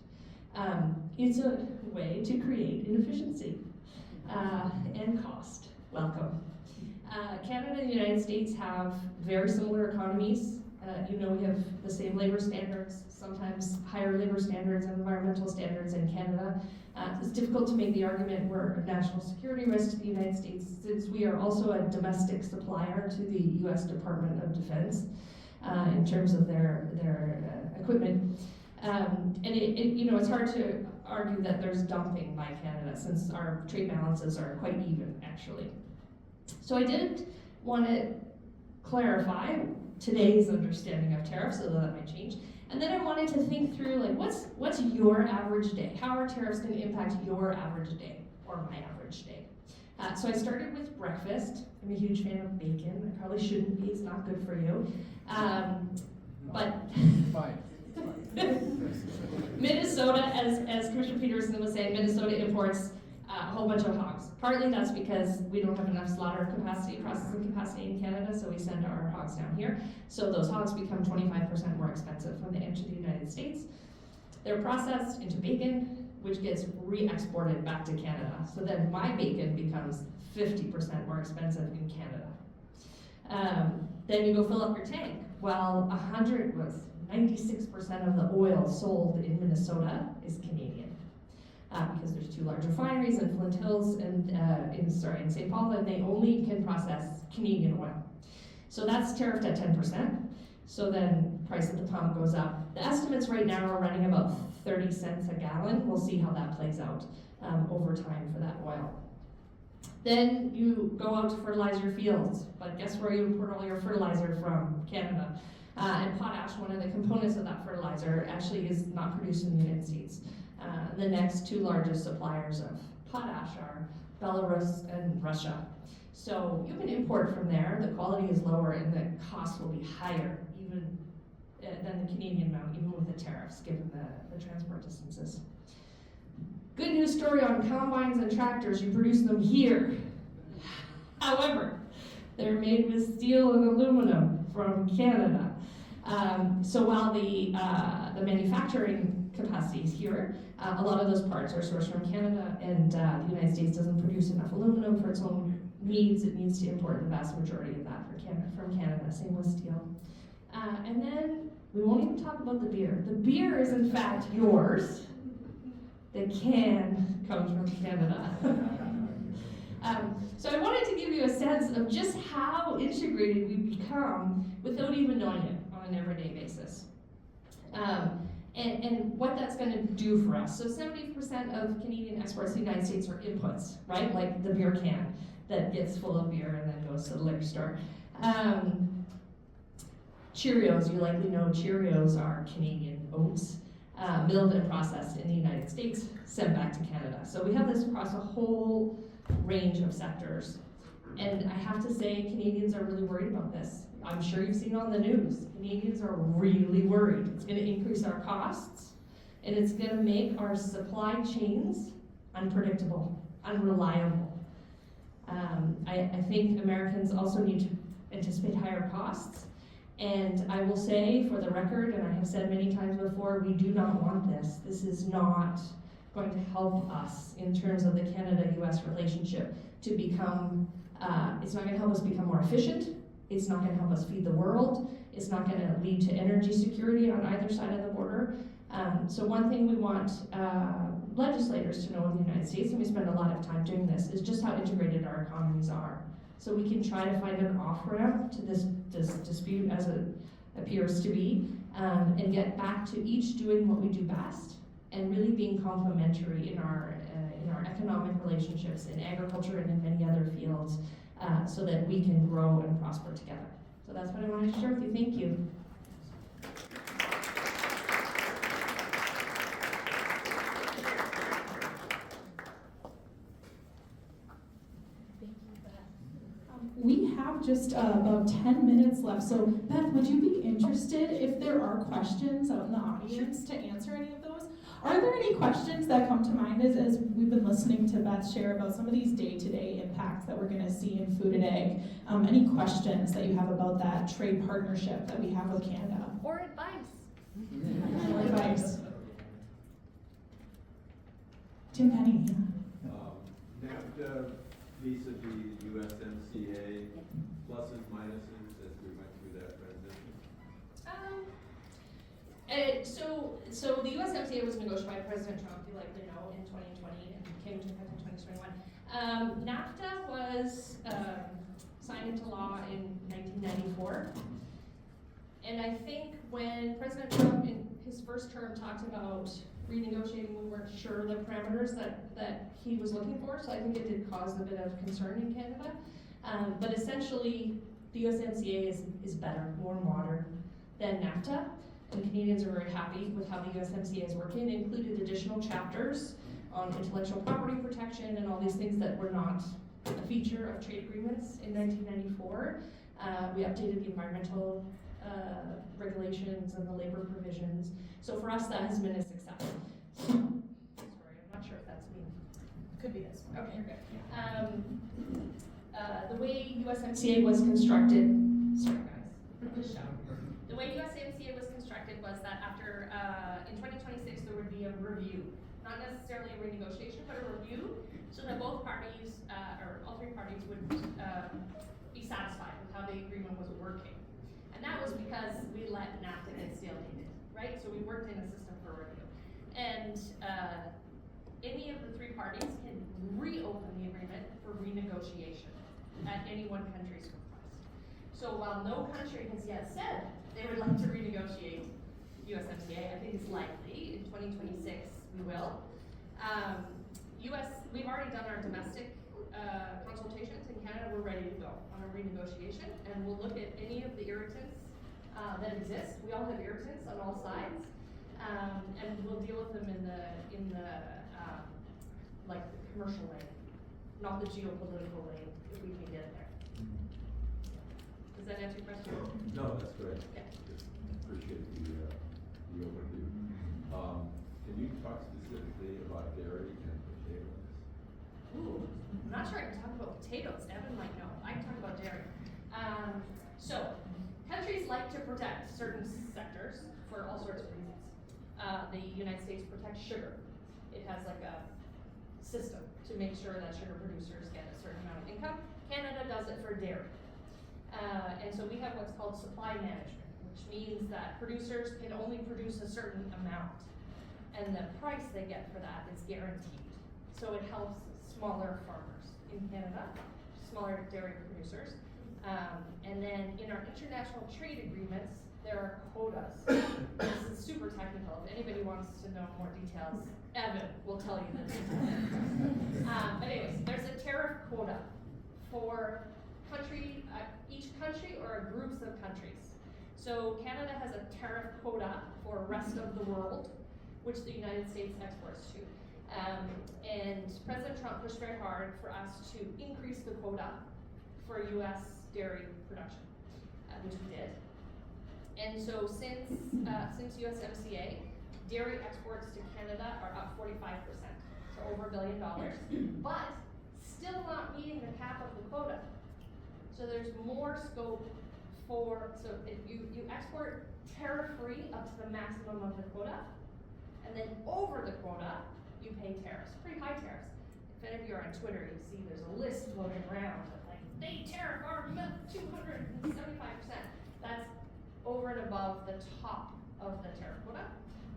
It's a way to create inefficiency and cost. Welcome. Canada and the United States have very similar economies. We have the same labor standards, sometimes higher labor standards and environmental standards in Canada. It's difficult to make the argument we're a national security risk to the United States, since we are also a domestic supplier to the U.S. Department of Defense in terms of their equipment. And it's hard to argue that there's dumping by Canada, since our trade balances are quite even, actually. So I did want to clarify today's understanding of tariffs, although that might change. And then I wanted to think through, like, what's your average day? How are tariffs going to impact your average day, or my average day? So I started with breakfast. I'm a huge fan of bacon. I probably shouldn't be, it's not good for you. But Fine. Minnesota, as Commissioner Petersen was saying, Minnesota imports a whole bunch of hogs. Partly that's because we don't have enough slaughter capacity, processing capacity in Canada, so we send our hogs down here. So those hogs become 25% more expensive when they enter the United States. They're processed into bacon, which gets re-exported back to Canada. So then my bacon becomes 50% more expensive in Canada. Then you go fill up your tank. Well, 96% of the oil sold in Minnesota is Canadian. Because there's 2 large refineries in Flint Hills and in St. Paul, and they only can process Canadian oil. So that's tariffed at 10%. So then price at the pump goes up. The estimates right now are running about 30 cents a gallon. We'll see how that plays out over time for that oil. Then you go out to fertilize your fields, but guess where you import all your fertilizer from? Canada. And potash, one of the components of that fertilizer, actually is not produced in the United States. The next 2 largest suppliers of potash are Belarus and Russia. So you can import from there, the quality is lower and the cost will be higher even than the Canadian amount, even with the tariffs, given the transport distances. Good news story on combines and tractors, you produce them here. However, they're made with steel and aluminum from Canada. So while the manufacturing capacity is here, a lot of those parts are sourced from Canada, and the United States doesn't produce enough aluminum for its own needs. It needs to import the vast majority of that from Canada, same with steel. And then we won't even talk about the beer. The beer is in fact yours. The can comes from Canada. So I wanted to give you a sense sense of just how integrated we become without even knowing it on an everyday basis. And what that's going to do for us. So 70% of Canadian exports to the United States are inputs, right? Like the beer can that gets full of beer and then goes to the liquor store. Cheerios, you likely know Cheerios are Canadian oats, milled and processed in the United States, sent back to Canada. So we have this across a whole range of sectors. And I have to say, Canadians are really worried about this. I'm sure you've seen on the news. Canadians are really worried. It's going to increase our costs, and it's going to make our supply chains unpredictable, unreliable. I think Americans also need to anticipate higher costs. And I will say, for the record, and I have said many times before, we do not want this. This is not going to help us in terms of the Canada-US relationship to become, it's not going to help us become more efficient. It's not going to help us feed the world. It's not going to lead to energy security on either side of the border. So one thing we want legislators to know in the United States, and we spend a lot of time doing this, is just how integrated our economies are. So we can try to find an off-ramp to this dispute as it appears to be, and get back to each doing what we do best, and really being complementary in our economic relationships, in agriculture and in many other fields, so that we can grow and prosper together. So that's what I wanted to share with you. Thank you. We have just about 10 minutes left, so Beth, would you be interested, if there are questions out in the audience, to answer any of those? Are there any questions that come to mind as we've been listening to Beth share about some of these day-to-day impacts that we're going to see in food and ag? Any questions that you have about that trade partnership that we have with Canada? Or advice. Or advice? Tim Penny. NAFTA vis-a-vis USMCA, pluses, minuses as we went through that transition? So the USMCA was negotiated by President Trump, you likely know, in 2020 and came into effect in 2021. NAFTA was signed into law in 1994. And I think when President Trump in his first term talked about renegotiating, we weren't sure the parameters that he was looking for, so I think it did cause a bit of concern in Canada. But essentially, the USMCA is better, more modern than NAFTA, and Canadians are very happy with how the USMCA is working. It included additional chapters on intellectual property protection and all these things that were not a feature of trade agreements in 1994. We updated the environmental regulations and the labor provisions. So for us, that has been a success. Sorry, I'm not sure if that's me. Could be this one. Okay, you're good. The way USMCA was constructed, sorry guys, just shout. The way USMCA was constructed was that after, in 2026, there would be a review. Not necessarily a renegotiation, but a review, so that both parties, or all three parties would be satisfied with how the agreement was working. And that was because we let NAFTA get stalemated, right? So we worked in a system for review. And any of the three parties can reopen the agreement for renegotiation at any one country's request. So while no country has yet said they would like to renegotiate USMCA, I think it's likely in 2026 we will. We've already done our domestic consultations. In Canada, we're ready to go on a renegotiation, and we'll look at any of the irritants that exist. We all have irritants on all sides, and we'll deal with them in the like the commercial lane, not the geopolitical lane, if we can get there. Does that answer your question? No, that's great. Okay. Appreciate the overview. Can you talk specifically about dairy and potatoes? Ooh, I'm not sure I can talk about potatoes. Evan might know. I can talk about dairy. So, countries like to protect certain sectors for all sorts of reasons. The United States protects sugar. It has like a system to make sure that sugar producers get a certain amount of income. Canada does it for dairy. And so we have what's called supply management, which means that producers can only produce a certain amount, and the price they get for that is guaranteed. So it helps smaller farmers in Canada, smaller dairy producers. And then in our international trade agreements, there are quotas. This is super technical. If anybody wants to know more details, Evan will tell you the details. But anyways, there's a tariff quota for each country or groups of countries. So Canada has a tariff quota for rest of the world, which the United States exports to. And President Trump pushed very hard for us to increase the quota for U.S. dairy production, which we did. And so since USMCA, dairy exports to Canada are up 45%, so over $1 billion, but still not meeting the cap of the quota. So there's more scope so if you export tariff-free up to the maximum of the quota, and then over the quota, you pay tariffs, pretty high tariffs. If any of you are on Twitter, you see there's a list floating around of like, they tariff our milk 275%. That's over and above the top of the tariff quota.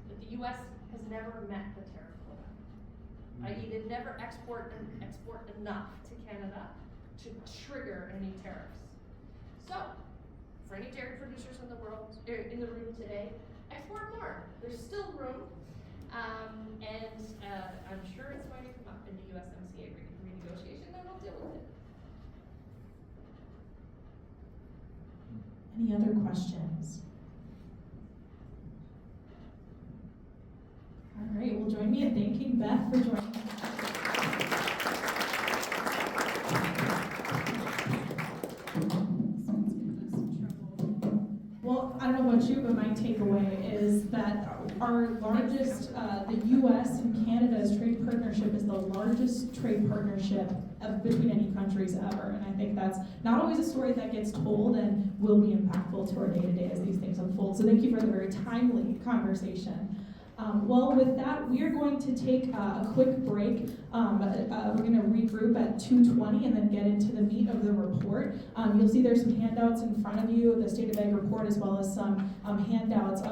But the US has never met the tariff quota. I.e. they've never export enough to Canada to trigger any tariffs. So, for any dairy producers in the world, in the room today, export more. There's still room, and I'm sure it's going to come up in the USMCA renegotiation, and we'll deal with it. Any other questions? All right, well, join me in thanking Beth for joining us. Well, I don't know about you, but my takeaway is that our largest, the U.S. and Canada's trade partnership is the largest trade partnership between any countries ever. And I think that's not always a story that gets told and will be impactful to our day-to-day as these things unfold. So thank you for the very timely conversation. Well, with that, we are going to take a quick break. We're going to regroup at 2:20 and then get into the meat of the report. You'll see there's some handouts in front of you, the State of Ag report, as well as some handouts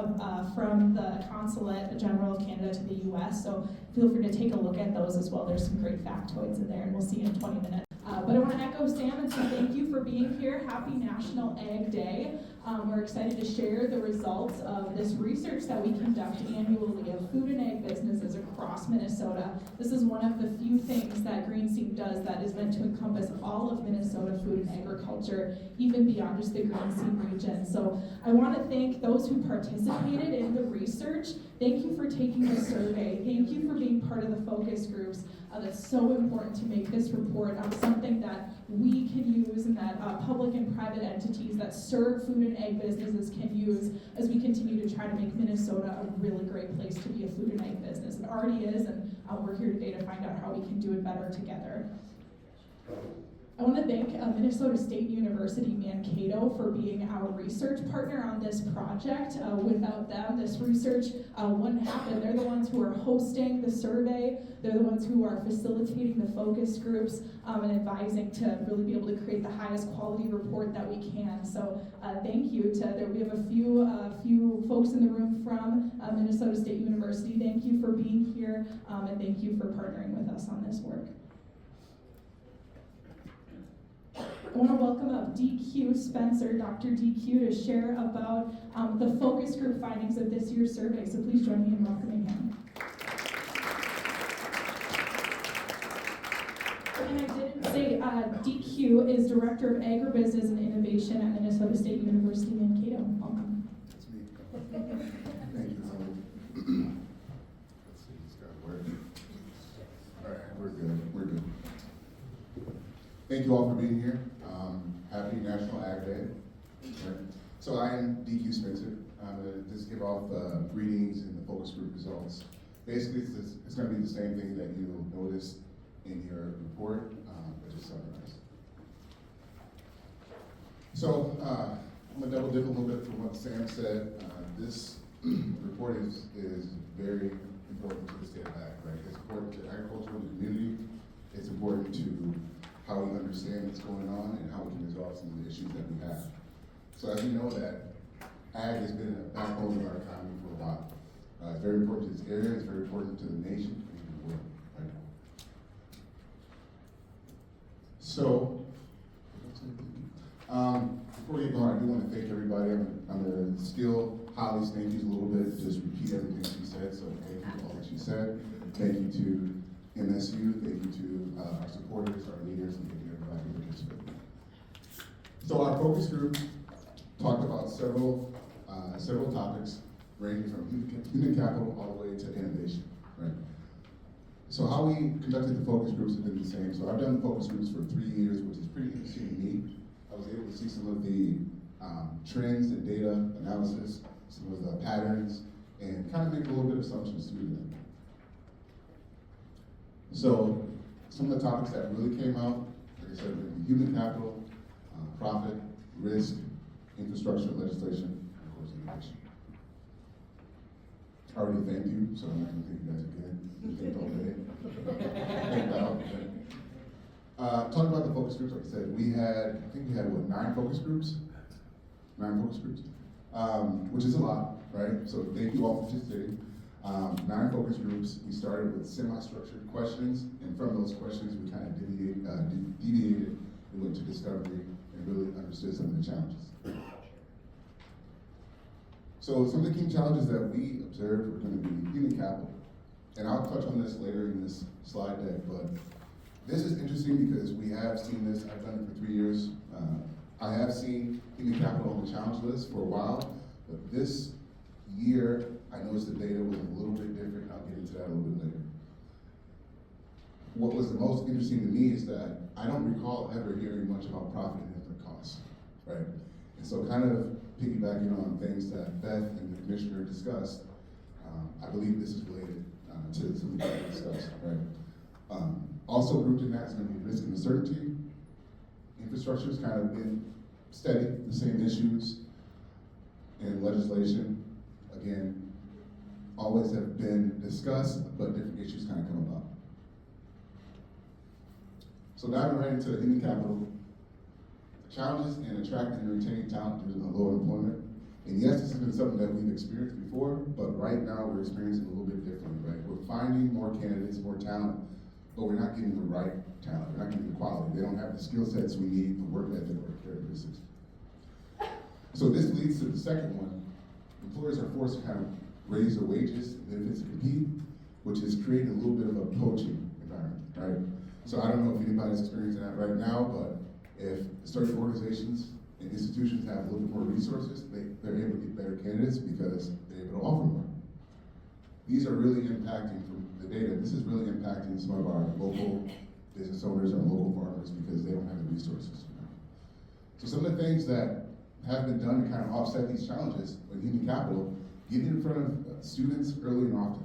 from the Consulate General of Canada to the U.S. So feel free to take a look at those as well. There's some great factoids in there, and we'll see you in 20 minutes. But I want to echo Sam and say thank you for being here. Happy National Ag Day. We're excited to share the results of this research that we conduct annually of food and ag businesses across Minnesota. This is one of the few things that GreenSeam does that is meant to encompass all of Minnesota food and agriculture, even beyond just the GreenSeam region. So I want to thank those who participated in the research. Thank you for taking the survey. Thank you for being part of the focus groups. That's so important to make this report something that we can use and that public and private entities that serve food and ag businesses can use as we continue to try to make Minnesota a really great place to be a food and ag business. It already is, and we're here today to find out how we can do it better together. I want to thank Minnesota State University Mankato for being our research partner on this project. Without them, this research wouldn't happen. They're the ones who are hosting the survey. They're the ones who are facilitating the focus groups and advising to really be able to create the highest quality report that we can. So thank you we have a few folks in the room from Minnesota State University. Thank you for being here, and thank you for partnering with us on this work. I want to welcome up DQ Spencer, Dr. DQ, to share about the focus group findings of this year's survey. So please join me in welcoming him. And I didn't say DQ is Director of Agribusiness and Innovation at Minnesota State University Mankato. Welcome. That's me. Thank you, Holly. Let's see, it's got to work. All right, we're good. Thank you all for being here. Happy National Ag Day. Right. So I am DQ Spencer. I'm going to just give off greetings and the focus group results. Basically, it's going to be the same thing that you'll notice in your report, but just summarized. So I'm going to double dip a little bit from what Sam said. This report is very important to the state of ag, right? It's important to agriculture and the community. It's important to how we understand what's going on and how we can resolve some of the issues that we have. So as we know that ag has been a backbone of our economy for a while. It's very important to this area, it's very important to the nation and to the world, right? So Before we get going, I do want to thank everybody. I'm going to steal Holly's thank yous a little bit, just repeat everything she said. So thank you for all that she said. Thank you to MSU. Thank you to our supporters, our leaders, and thank you everybody who participated. So our focus group talked about several topics, ranging from human capital all the way to innovation, right? So how we conducted the focus groups have been the same. So I've done the focus groups for 3 years, which is pretty interesting to me. I was able to see some of the trends and data analysis, some of the patterns, and kind of make a little bit of assumptions through them. So some of the topics that really came out, like I said, were human capital, profit, risk, infrastructure, legislation, and of course innovation. I already thanked you, so I'm not going to thank you guys again. You thanked all day. Thanked out. Talking about the focus groups, like I said, I think we had 9 focus groups? 9 focus groups, which is a lot, right? So thank you all for participating. 9 focus groups. We started with semi-structured questions, and from those questions, we kind of deviated and went to discovery and really understood some of the challenges. So some of the key challenges that we observed were going to be human capital. And I'll touch on this later in this slide deck, but this is interesting because we have seen this. I've done it for 3 years. I have seen human capital on the challenge list for a while, but this year, I noticed the data was a little bit different. I'll get into that a little bit later. What was the most interesting to me is that I don't recall ever hearing much about profit and input costs, right? And so kind of piggybacking on things that Beth and the commissioner discussed, I believe this is related to some of the things discussed, right? Also grouped in that is going to be risk and uncertainty. Infrastructure has kind of been steady, the same issues. And legislation, again, always have been discussed, but different issues kind of come about. So diving right into human capital, challenges in attracting and retaining talent due to low unemployment. And yes, this has been something that we've experienced before, but right now we're experiencing a little bit differently, right? We're finding more candidates, more talent, but we're not getting the right talent. We're not getting the quality. They don't have the skill sets we need, the work ethic, or characteristics. So this leads to the second one. Employers are forced to kind of raise their wages, benefits to compete, which is creating a little bit of a poaching environment, right? So I don't know if anybody's experiencing that right now, but if certain organizations and institutions have a little bit more resources, they're able to get better candidates because they're able to offer more. These are really impacting, from the data, this is really impacting some of our local business owners, our local farmers, because they don't have the resources. So some of the things that have been done to kind of offset these challenges with human capital, getting in front of students early and often.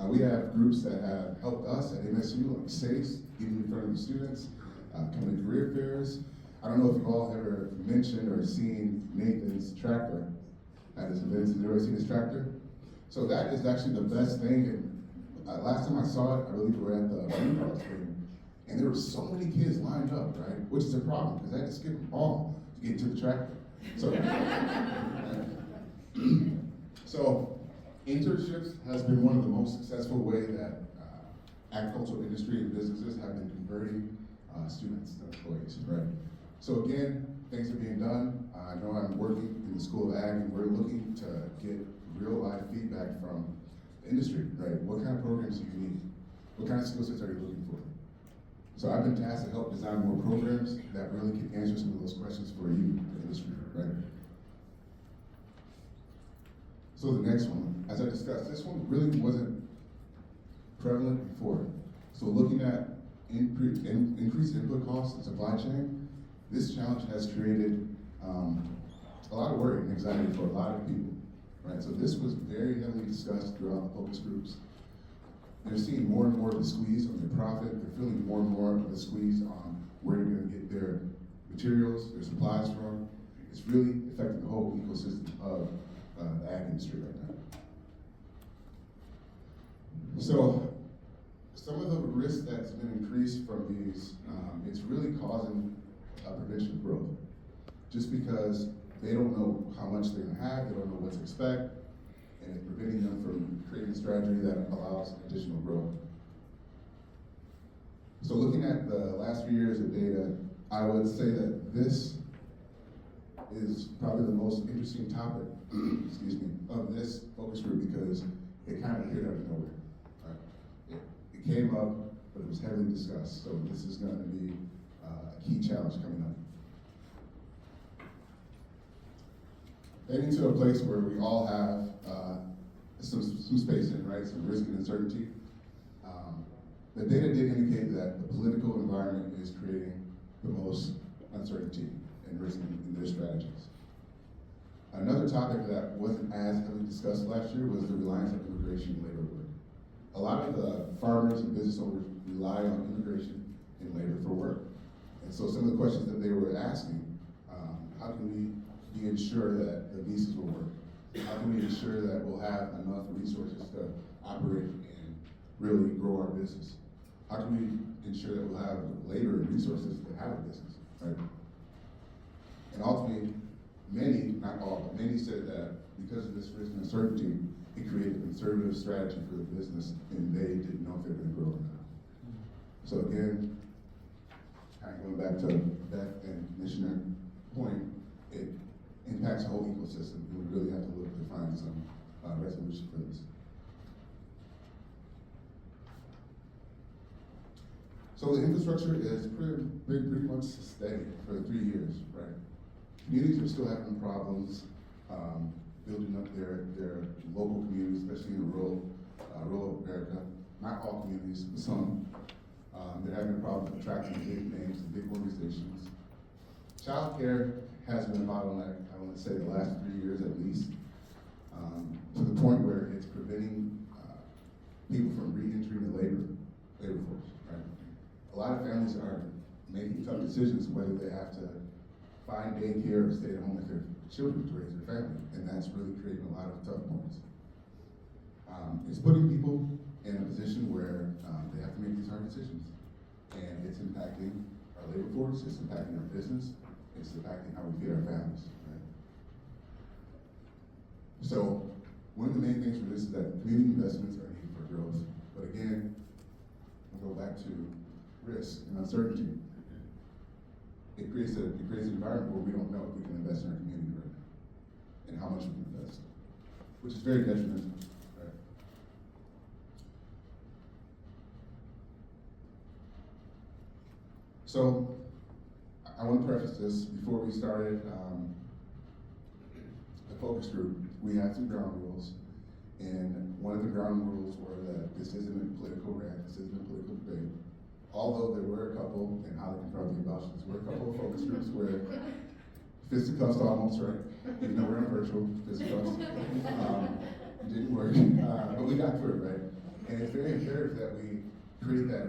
We have groups that have helped us at MSU, like SACE, getting in front of the students, coming to career fairs. I don't know if you've all ever mentioned or seen Nathan's tractor at his events. Have you ever seen his tractor? So that is actually the best thing. And last time I saw it, I believe we were at the Green thing, and there were so many kids lined up, right? Which is a problem, because I had to skip them all to get to the tractor. So internships has been one of the most successful way that agricultural industry and businesses have been converting students to employees, right? So again, things are being done. I know I'm working in the School of Ag, and we're looking to get real life feedback from the industry, right? What kind of programs do you need? What kind of skill sets are you looking for? So I've been tasked to help design more programs that really can answer some of those questions for you, the industry, right? So the next one, as I discussed, this one really wasn't prevalent before. So looking at increased input costs and supply chain, this challenge has created a lot of worry and anxiety for a lot of people, right? So this was very heavily discussed throughout the focus groups. They're seeing more and more of the squeeze on their profit. They're feeling more and more of the squeeze on where they're going to get their materials, their supplies from. It's really affecting the whole ecosystem of the ag industry right now. So some of the risk that's been increased from these, it's really causing prevention of growth. Just because they don't know how much they're going to have, they don't know what to expect, and it's preventing them from creating a strategy that allows additional growth. So looking at the last few years of data, I would say that this is probably the most interesting topic, excuse me, of this focus group because it kind of appeared out of nowhere. Right? It came up, but it was heavily discussed. So this is going to be a key challenge coming up. Heading to a place where we all have some space in, right? Some risk and uncertainty. The data did indicate that the political environment is creating the most uncertainty and risk in their strategies. Another topic that wasn't as heavily discussed last year was the reliance on immigration and labor work. A lot of the farmers and business owners rely on immigration and labor for work. And so some of the questions that they were asking, how can we be ensure that the visas will work? How can we ensure that we'll have enough resources to operate and really grow our business? How can we ensure that we'll have labor and resources to have a business, right? And ultimately, many, not all, but many said that because of this risk and uncertainty, it created a conservative strategy for the business and they didn't know if they were gonna grow or not. So again, kind of going back to Beth and Commissioner's point, it impacts the whole ecosystem and we really have to look to find some resolution for this. So the infrastructure is pretty much steady for 3 years, right? Communities are still having problems building up their local communities, especially in rural America. Not all communities, but some. They're having problems attracting big names and big organizations. Child care has been a bottleneck, I want to say the last 3 years at least, to the point where it's preventing people from re-entering the labor force, right? A lot of families are making tough decisions whether they have to find daycare or stay at home with their children to raise their family, and that's really creating a lot of tough points. It's putting people in a position where they have to make these hard decisions, and it's impacting our labor force, it's impacting our business, it's impacting how we feed our families, right? So, one of the main things for this is that community investments are needed for growth, but again, we'll go back to risk and uncertainty. It creates an environment where we don't know if we can invest in our community right now and how much we can invest, which is very detrimental. Right? So I want to preface this before we started the focus group. We had some ground rules, and one of the ground rules were that this isn't a political rant, this isn't a political debate. Although there were a couple, and Holly can probably vouch, there were a couple of focus groups where fisticuffs almost, right? Even though we're in virtual fisticuffs, didn't work, but we got through it, right? And it's very imperative that we create that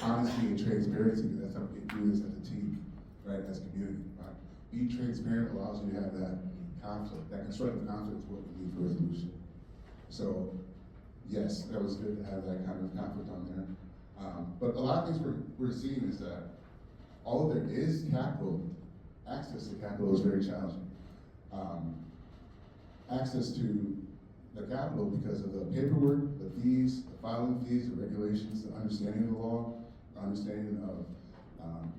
honesty and transparency, because that's how we do this as a team, right? As a community, right? Being transparent allows you to have that conflict, that constructive conflict is what we need for resolution. So, yes, that was good to have that kind of conflict on there. But a lot of things we're seeing is that although there is capital, access to capital is very challenging. Access to the capital because of the paperwork, the fees, the filing fees, the regulations, the understanding of the law, the understanding of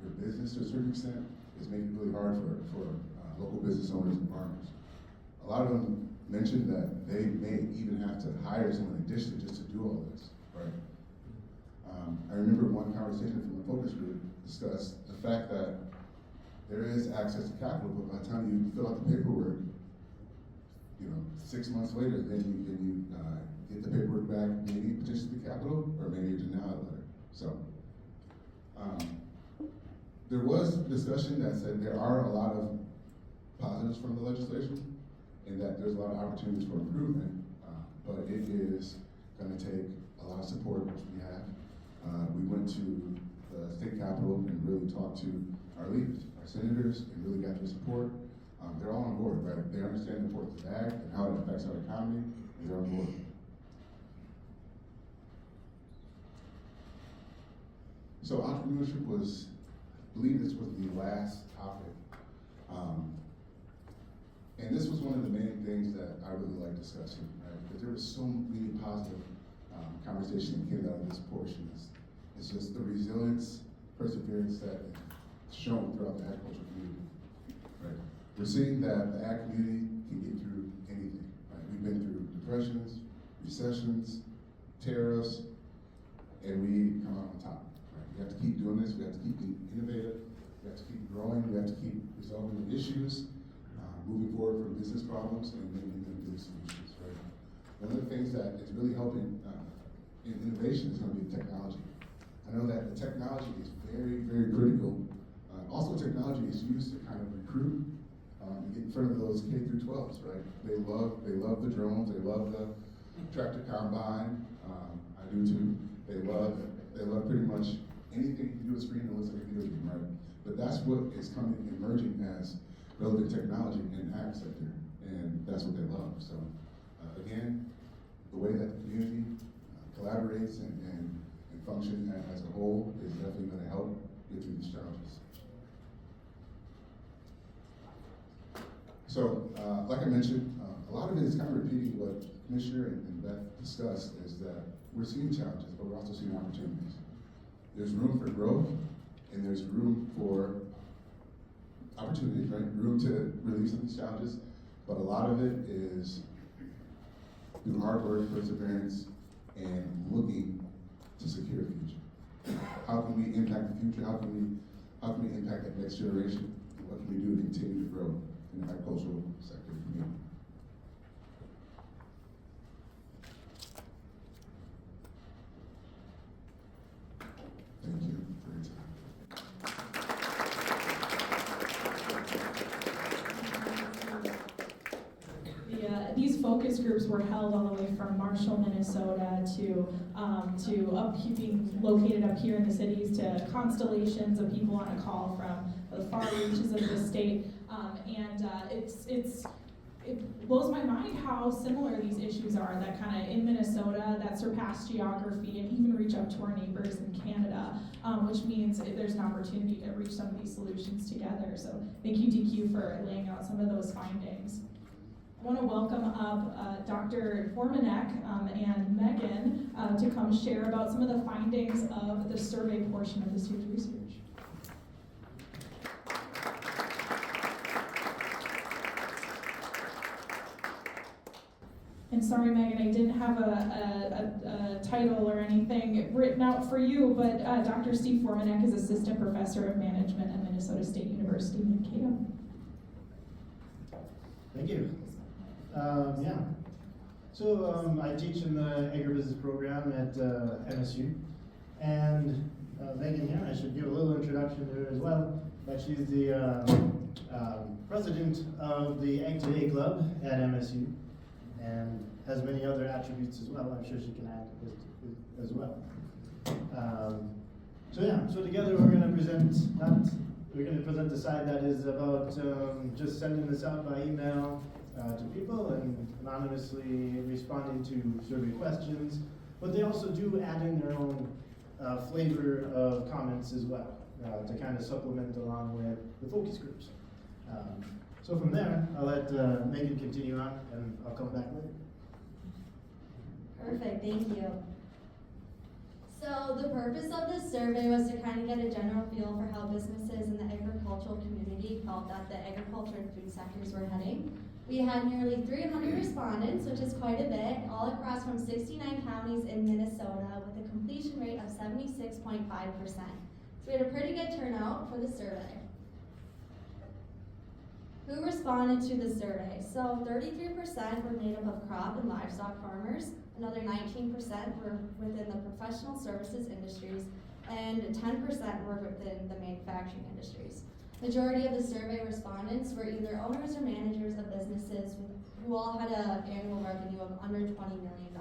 your business to a certain extent is making it really hard for local business owners and farmers. A lot of them mentioned that they may even have to hire someone in addition just to do all this, right? I remember one conversation from the focus group discussed the fact that there is access to capital, but by the time you fill out the paperwork, 6 months later, then you get the paperwork back, maybe potentially capital, or maybe a denial letter. So, there was discussion that said there are a lot of positives from the legislation, and that there's a lot of opportunities for improvement, but it is going to take a lot of support, which we have. We went to the state capitol and really talked to our leaders, our senators, and really got their support. They're all on board, right? They understand the importance of ag and how it affects our economy, and they're on board. So entrepreneurship was, I believe this was the last topic. And this was one of the main things that I really liked discussing, right? Because there was so many positive conversation that came out of this portion. It's just the resilience, perseverance that is shown throughout the agricultural community, right? we're seeing that the ag community can get through anything, right? We've been through depressions, recessions, tariffs, and we come out on top, right? We have to keep doing this, we have to keep being innovative, we have to keep growing, we have to keep resolving the issues, moving forward from business problems and making them good solutions, right? One of the things that is really helping in innovation is going to be technology. I know that the technology is very, very critical. Also, technology is used to kind of recruit, get in front of those K through 12s, right? They love the drones, they love the tractor combine. I do too. They love pretty much anything you can do with a screen that looks like a video game, right? But that's what is emerging as relevant technology in the ag sector, and that's what they love. So, again, the way that the community collaborates and function as a whole is definitely going to help get through these challenges. So, like I mentioned, a lot of it is kind of repeating what Commissioner and Beth discussed, is that we're seeing challenges, but we're also seeing opportunities. There's room for growth, and there's room for opportunities, right? Room to relieve some of these challenges, but a lot of it is through hard work, perseverance, and looking to secure the future. How can we impact the future? How can we impact that next generation? And what can we do to continue to grow in the agricultural sector and community? Thank you for your time. These focus groups were held all the way from Marshall, Minnesota to being located up here in the cities, to constellations of people on a call from the far reaches of the state. It blows my mind how similar these issues are, that kind of in Minnesota, that surpass geography and even reach up to our neighbors in Canada, which means there's an opportunity to reach some of these solutions together. So thank you, DQ, for laying out some of those findings. I want to welcome up Dr. Formanek and Megan to come share about some of the findings of the survey portion of this year's research. And sorry, Megan, I didn't have a title or anything written out for you, but Dr. Steve Formanek is Assistant Professor of Management at Minnesota State University, Mankato. Thank you. So I teach in the agribusiness program at MSU, and Megan, I should give a little introduction to her as well, but she's the president of the Ag Today Club at MSU, and has many other attributes as well. I'm sure she can add as well. So together we're going to present the side that is about just sending this out by email to people and anonymously responding to survey questions, but they also do add in their own flavor of comments as well to kind of supplement along with the focus groups. So from there, I'll let Megan continue on, and I'll come back later. Perfect, thank you. So the purpose of this survey was to kind of get a general feel for how businesses in the agricultural community felt that the agriculture and food sectors were heading. We had nearly 300 respondents, which is quite a bit, all across from 69 counties in Minnesota with a completion rate of 76.5%. So we had a pretty good turnout for the survey. Who responded to the survey? So 33% were made up of crop and livestock farmers, another 19% were within the professional services industries, and 10% were within the manufacturing industries. Majority of the survey respondents were either owners or managers of businesses who all had an annual revenue of under $20 million.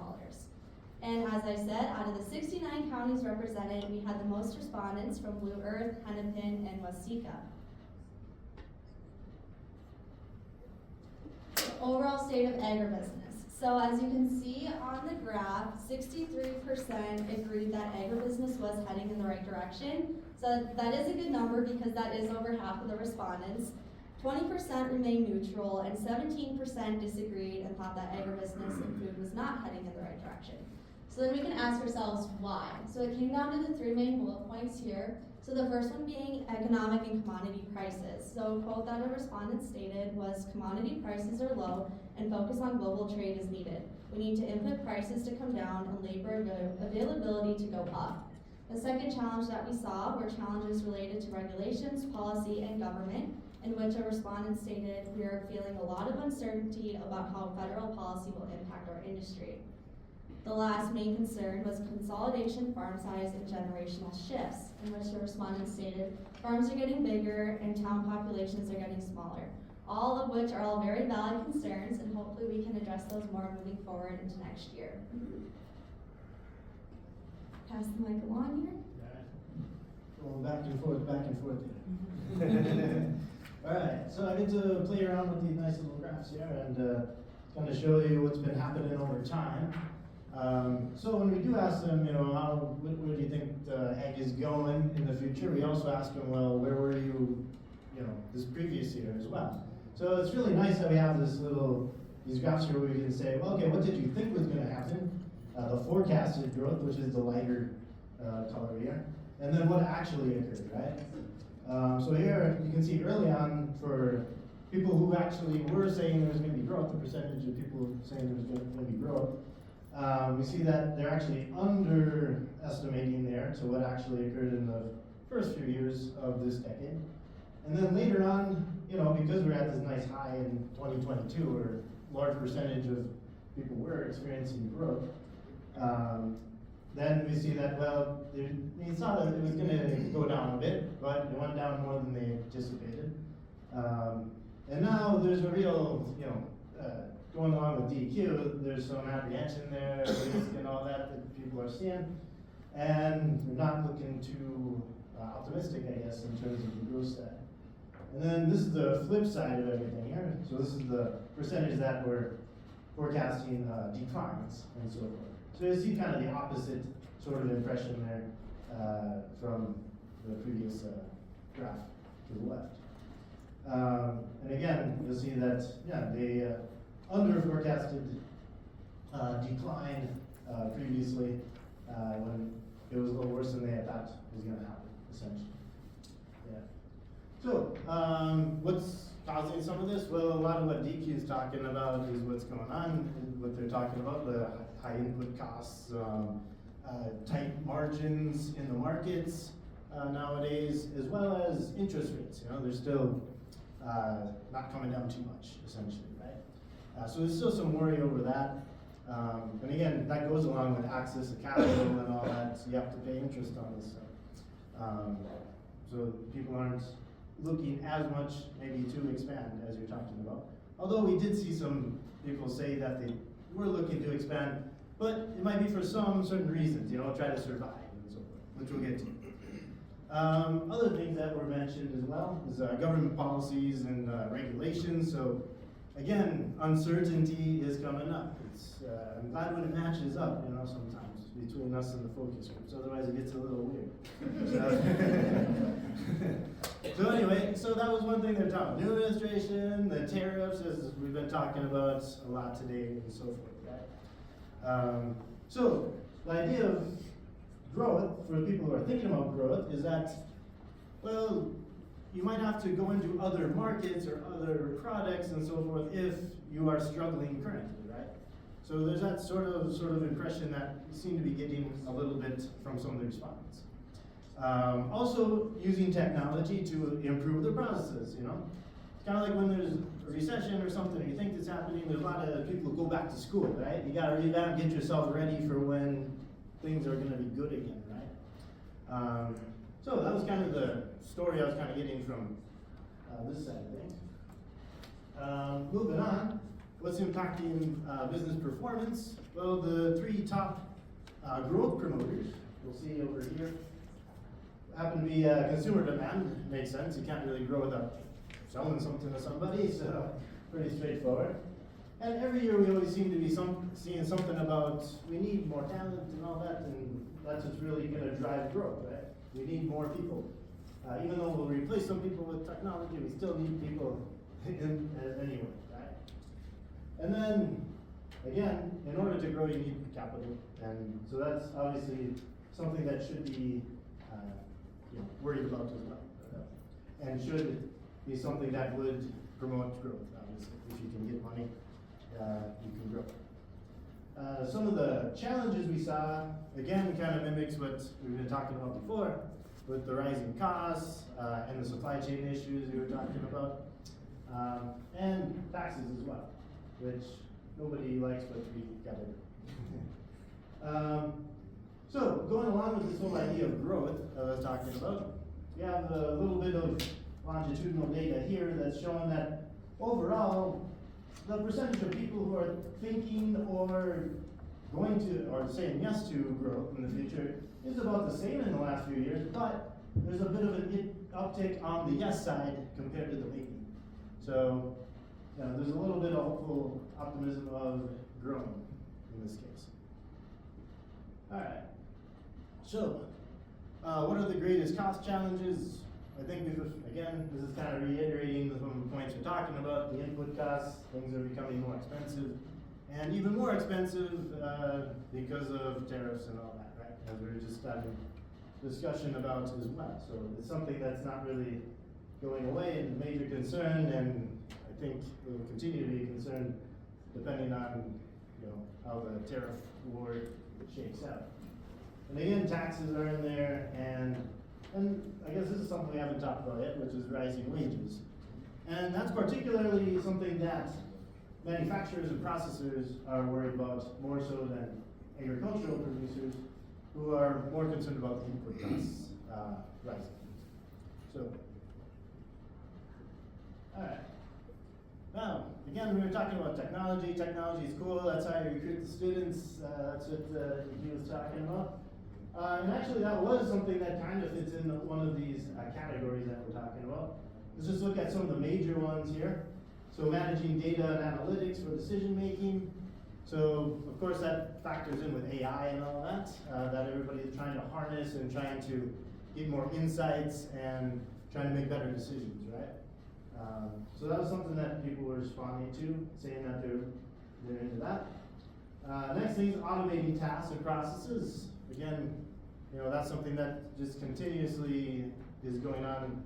And as I said, out of the 69 counties represented, we had the most respondents from Blue Earth, Hennepin, and Waseca. Overall state of agribusiness. So as you can see on the graph, 63% agreed that agribusiness was heading in the right direction. So that is a good number because that is over half of the respondents. 20% remained neutral and 17% disagreed and thought that agribusiness and food was not heading in the right direction. So then we can ask ourselves why. So it came down to the three main bullet points here. So the first one being economic and commodity prices. So a quote that a respondent stated was, "Commodity prices are low and focus on global trade is needed. We need to input prices to come down and labor availability to go up." The second challenge that we saw were challenges related to regulations, policy, and government, in which a respondent stated, "We are feeling a lot of uncertainty about how federal policy will impact our industry." The last main concern was consolidation, farm size, and generational shifts, in which the respondent stated, "Farms are getting bigger and town populations are getting smaller," all of which are all very valid concerns, and hopefully we can address those more moving forward into next year. Pass the mic along here. Going back and forth here. All right, so I get to play around with these nice little graphs here and kind of show you what's been happening over time. So when we do ask them, where do you think the ag is going in the future, we also ask them, well, where were you, this previous year as well. So it's really nice that we have these graphs here where we can say, well, okay, what did you think was going to happen? The forecasted growth, which is the lighter color here, and then what actually occurred, right? So here you can see early on for people who actually were saying there was going to be growth, the percentage of people saying there was going to be growth, we see that they're actually underestimating there to what actually occurred in the first few years of this decade. And then later on, because we're at this nice high in 2022, where a large percentage of people were experiencing growth, then we see that, well, we saw that it was going to go down a bit, but it went down more than they anticipated. And now there's a real, going along with DQ, there's some apprehension there, risk and all that people are seeing, and they're not looking too optimistic, I guess, in terms of the growth side. And then this is the flip side of everything here. So this is the percentage that we're forecasting declines and so forth. So you see kind of the opposite sort of impression there from the previous graph to the left. And again, you'll see that, they under forecasted decline previously when it was a little worse than they had thought was going to happen, essentially. Yeah. So, what's causing some of this? Well, a lot of what DQ is talking about is what's going on, what they're talking about, the high input costs, tight margins in the markets nowadays, as well as interest rates. They're still not coming down too much, essentially, right? So there's still some worry over that. And again, that goes along with access to capital and all that, so you have to pay interest on this stuff. So people aren't looking as much maybe to expand as you're talking about. Although we did see some people say that they were looking to expand, but it might be for some certain reasons, try to survive and so forth, which we'll get to. Other things that were mentioned as well is government policies and regulations. So again, uncertainty is coming up. I'm glad when it matches up, sometimes between us and the focus groups. Otherwise, it gets a little weird. So anyway, so that was one thing they're talking. New administration, the tariffs, as we've been talking about a lot today, and so forth. Right? So the idea of growth for the people who are thinking about growth is that, well, you might have to go into other markets or other products and so forth if you are struggling currently, right? So there's that sort of impression that you seem to be getting a little bit from some of the respondents. Also using technology to improve the processes, It's kind of like when there's a recession or something, you think it's happening, there's a lot of people who go back to school, right? You gotta revamp, get yourself ready for when things are gonna be good again, right? So that was kind of the story I was kind of getting from this side of things. Moving on, what's impacting business performance? Well, the 3 top growth promoters, we'll see over here, happen to be consumer demand. Makes sense, you can't really grow without selling something to somebody, so pretty straightforward. And every year we always seem to be seeing something about we need more talent and all that, and that's what's really going to drive growth, right? We need more people. Even though we'll replace some people with technology, we still need people anyway, right? And then, again, in order to grow, you need capital. And so that's obviously something that should be worried about as well. And should be something that would promote growth, obviously. If you can get money, you can grow. Some of the challenges we saw, again, kind of mimics what we've been talking about before, with the rising costs and the supply chain issues we were talking about, and taxes as well, which nobody likes, but we gotta do. So, going along with this whole idea of growth I was talking about, we have a little bit of longitudinal data here that's showing that overall, the percentage of people who are thinking or going to, or saying yes to growth in the future is about the same in the last few years, but there's a bit of an uptick on the yes side compared to the maybe. So, there's a little bit of hopeful optimism of growing in this case. Alright, so, what are the greatest cost challenges? I think again, this is kind of reiterating some of the points we're talking about. The input costs, things are becoming more expensive, and even more expensive because of tariffs and all that, right? As we were just having discussion about as well. So it's something that's not really going away and a major concern, and I think it will continue to be a concern depending on how the tariff war shakes out. And again, taxes are in there, and I guess this is something we haven't talked about yet, which is rising wages. And that's particularly something that manufacturers and processors are worried about more so than agricultural producers, who are more concerned about the input costs rising. So, alright. Now, again, we were talking about technology. Technology is cool, that's how you recruit the students, that's what he was talking about. And actually that was something that kind of fits in one of these categories that we're talking about. Let's just look at some of the major ones here. So managing data and analytics for decision making. So of course that factors in with AI and all that, that everybody is trying to harness and trying to get more insights and trying to make better decisions, right? So that was something that people were responding to, saying that they're into that. Next thing is automating tasks and processes. Again, that's something that just continuously is going on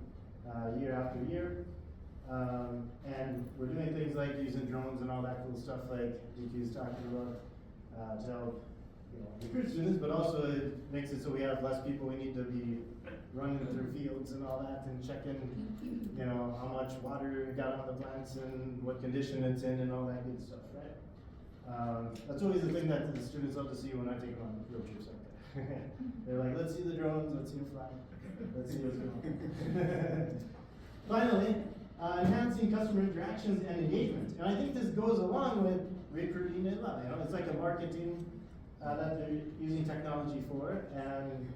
year after year. And we're doing things like using drones and all that cool stuff like DQ is talking about to help recruit students, but also it makes it so we have less people we need to be running through fields and all that and checking how much water got on the plants and what condition it's in and all that good stuff, right? That's always the thing that the students love to see when I take them on field trips like that. They're like, let's see the drones, let's see them fly, let's see what's going on. Finally, enhancing customer interactions and engagement. And I think this goes along with recruiting as well. It's like a marketing that they're using technology for, and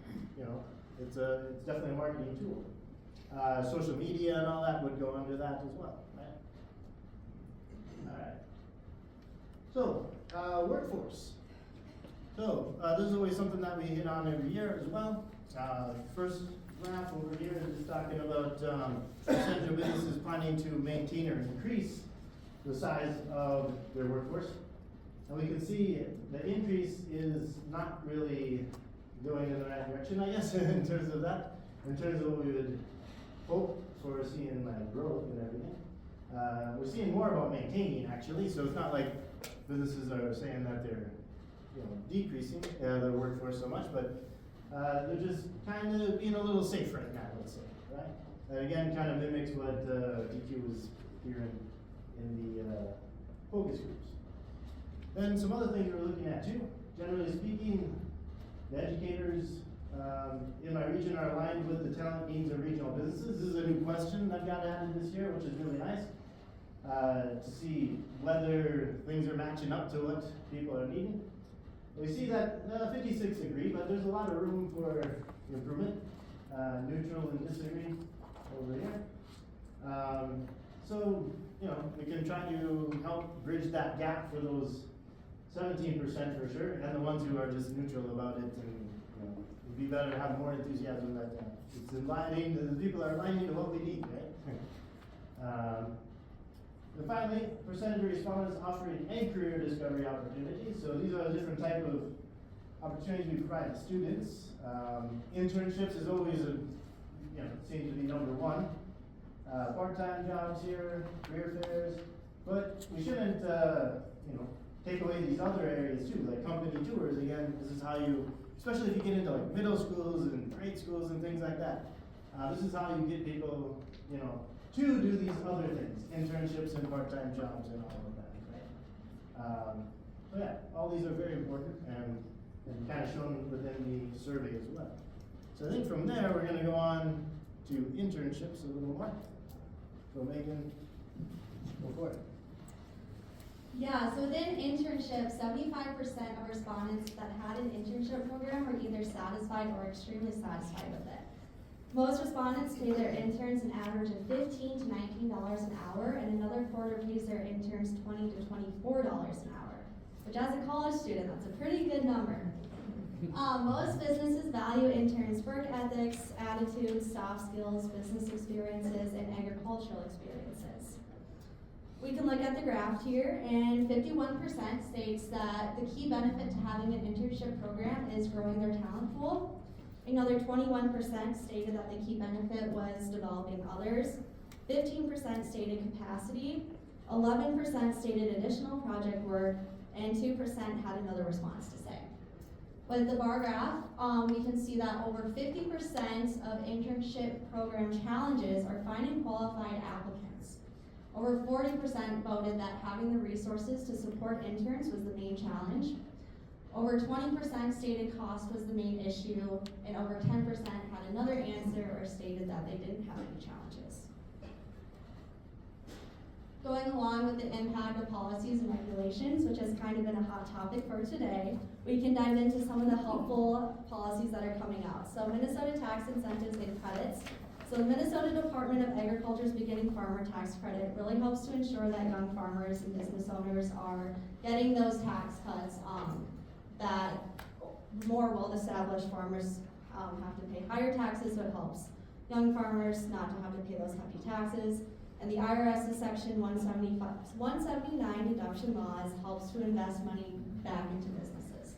it's definitely a marketing tool. Social media and all that would go under that as well, right? All right. So, workforce. So, this is always something that we hit on every year as well. First graph over here is just talking about percentage of businesses planning to maintain or increase the size of their workforce. And we can see the increase is not really going in the right direction, I guess, in terms of that. In terms of what we would hope for seeing growth and everything. We're seeing more about maintaining, actually, so it's not like businesses are saying that they're decreasing their workforce so much, but they're just kind of being a little safe right now, let's say, right? And again, kind of mimics what DQ was hearing in the focus groups. Then some other things we're looking at too. Generally speaking, the educators in my region are aligned with the talent needs of regional businesses. This is a new question that got added this year, which is really nice to see whether things are matching up to what people are needing. We see that 56 agree, but there's a lot of room for improvement. Neutral and disagree over here. So, we can try to help bridge that gap for those 17% for sure, and the ones who are just neutral about it, and it'd be better to have more enthusiasm that it's aligning, the people are aligning to what we need, right? And finally, percentage of respondents offering a career discovery opportunity. So these are the different type of opportunities we provide to students. Internships is always a seems to be number one. Part-time jobs here, career fairs, but we shouldn't, take away these other areas too, like company tours. Again, this is how you, especially if you get into like middle schools and grade schools and things like that. This is how you get people, to do these other things, internships and part-time jobs and all of that, right? So yeah, all these are very important and kind of shown within the survey as well. So I think from there, we're gonna go on to internships a little more. So Megan, go for it. Yeah, so within internships, 75% of respondents that had an internship program were either satisfied or extremely satisfied with it. Most respondents pay their interns an average of $15 to $19 an hour, and another quarter pays their interns $20 to $24 an hour, which as a college student, that's a pretty good number. Most businesses value interns' work ethics, attitudes, soft skills, business experiences, and agricultural experiences. We can look at the graph here, and 51% states that the key benefit to having an internship program is growing their talent pool. Another 21% stated that the key benefit was developing others. 15% stated capacity. 11% stated additional project work, and 2% had another response to say. With the bar graph, we can see that over 50% of internship program challenges are finding qualified applicants. Over 40% voted that having the resources to support interns was the main challenge. Over 20% stated cost was the main issue, and over 10% had another answer or stated that they didn't have any challenges. Going along with the impact of policies and regulations, which has kind of been a hot topic for today, we can dive into some of the helpful policies that are coming out. So Minnesota tax incentives and credits. So the Minnesota Department of Agriculture's Beginning Farmer Tax Credit really helps to ensure that young farmers and business owners are getting those tax cuts that more well-established farmers have to pay higher taxes, so it helps young farmers not to have to pay those hefty taxes. And the IRS's Section 179 deduction laws helps to invest money back into businesses.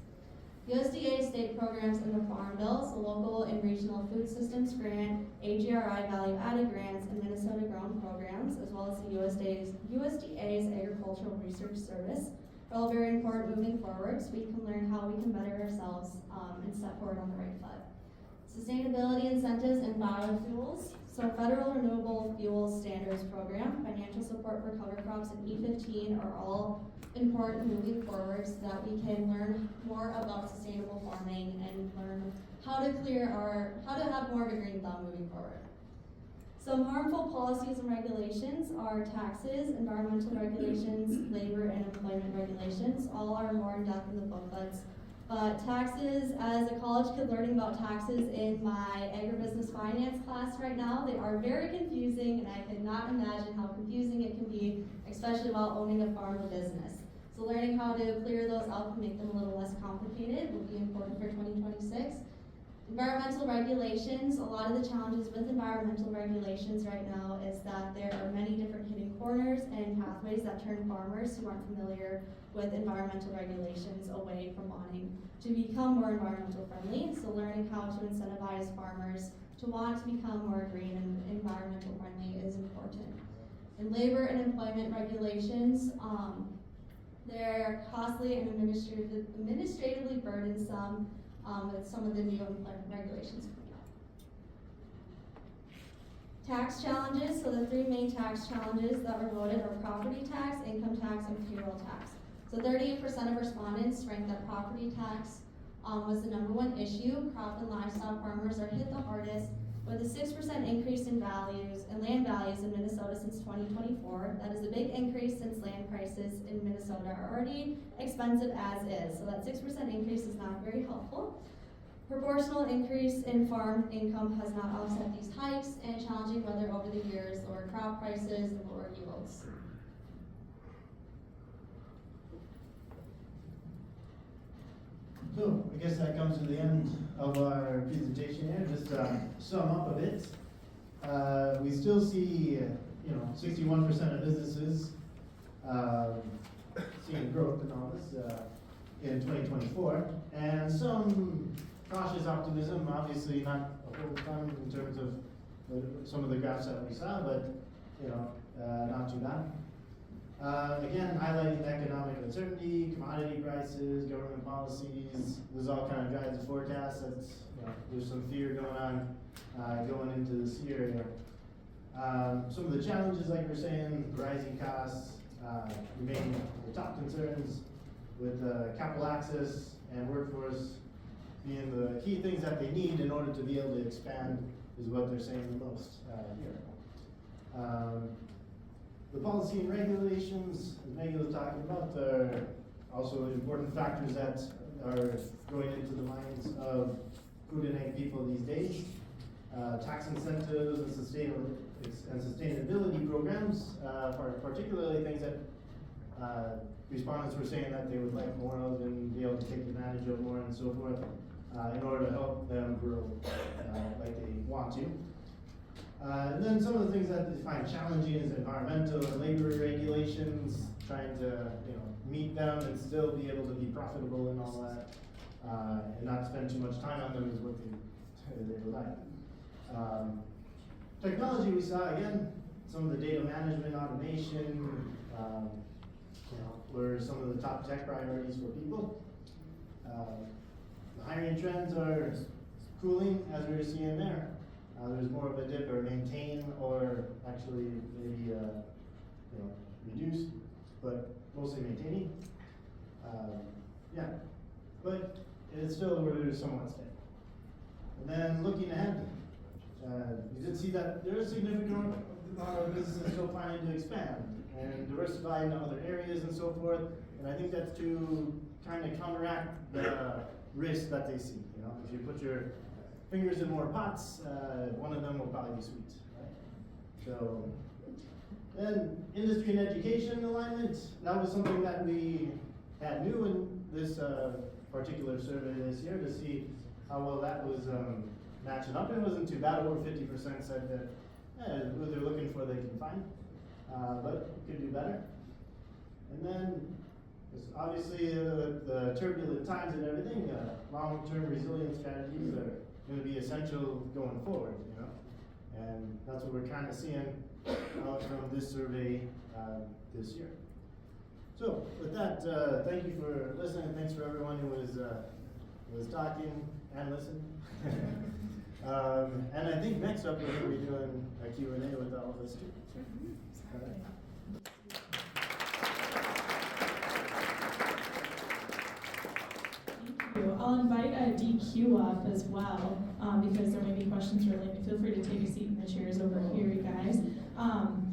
USDA state programs in the Farm Bill, so local and regional food systems grant, AGRI value-added grants, and Minnesota grown programs, as well as the USDA's Agricultural Research Service, are all very important moving forward, so we can learn how we can better ourselves and step forward on the right foot. Sustainability incentives and biofuels. So Federal Renewable Fuels Standards Program, financial support for cover crops, and E15 are all important moving forward so that we can learn more about sustainable farming and learn how to have more of a green thumb moving forward. Some harmful policies and regulations are taxes, environmental regulations, labor and employment regulations. All are more in depth in the booklets. But taxes, as a college kid learning about taxes in my agribusiness finance class right now, they are very confusing, and I cannot imagine how confusing it can be, especially while owning a farm or business. So learning how to clear those up and make them a little less complicated will be important for 2026. Environmental regulations, a lot of the challenges with environmental regulations right now is that there are many different hidden corners and pathways that turn farmers who aren't familiar with environmental regulations away from wanting to become more environmental friendly. So learning how to incentivize farmers to want to become more green and environmental friendly is important. And labor and employment regulations, they're costly and administratively burdensome with some of the new employment regulations coming up. Tax challenges, so the three main tax challenges that were voted are property tax, income tax, and payroll tax. So 38% of respondents ranked that property tax was the #1 issue. Crop and livestock farmers are hit the hardest with a 6% increase in values and land values in Minnesota since 2024. That is a big increase since land prices in Minnesota are already expensive as is. So that 6% increase is not very helpful. Proportional increase in farm income has not offset these hikes, and challenging weather over the years, lower crop prices, and lower yields. So I guess that comes to the end of our presentation here. Just sum up a bit. We still see, 61% of businesses seeing growth in all this in 2024, and some cautious optimism. Obviously, not a whole ton in terms of some of the graphs that we saw, but not too bad. Again, highlighting economic uncertainty, commodity prices, government policies. This all kind of drives the forecast. There's some fear going on going into this year. Some of the challenges, like we're saying, rising costs remain the top concerns, with capital access and workforce being the key things that they need in order to be able to expand, is what they're saying the most here. The policy and regulations, as Maggie was talking about, are also important factors that are going into the minds of food and ag people these days. Tax incentives and sustainability programs, particularly things that respondents were saying that they would like more of and be able to take advantage of more and so forth, in order to help them grow like they want to. And then some of the things that they find challenging is environmental and labor regulations, trying to meet them and still be able to be profitable and all that, and not spend too much time on them is what they would like. Technology, we saw again, some of the data management, automation, were some of the top tech priorities for people. The hiring trends are cooling, as we were seeing there. There's more of a dip, or maintain, or actually maybe reduce, but mostly maintaining. But it's still, we're somewhat steady. And then looking ahead, you did see that there is a significant amount of businesses still planning to expand and diversify into other areas and so forth. And I think that's to kind of counteract the risk that they see. If you put your fingers in more pots, one of them will probably be sweet, right? So, then industry and education alignment, that was something that we had new in this particular survey this year, to see how well that was matching up. It wasn't too bad. Over 50% said that who they're looking for they can find, but could do better. And then, obviously, the turbulent times and everything, long-term resilient strategies are going to be essential going forward, and that's what we're kind of seeing out from this survey this year. So with that, thank you for listening. Thanks for everyone who was talking and listening. And I think next up we're going to be doing a Q&A with all of us too. All right. I'll invite a DQ up as well, because there may be questions related. Feel free to take a seat in the chairs over here, you guys.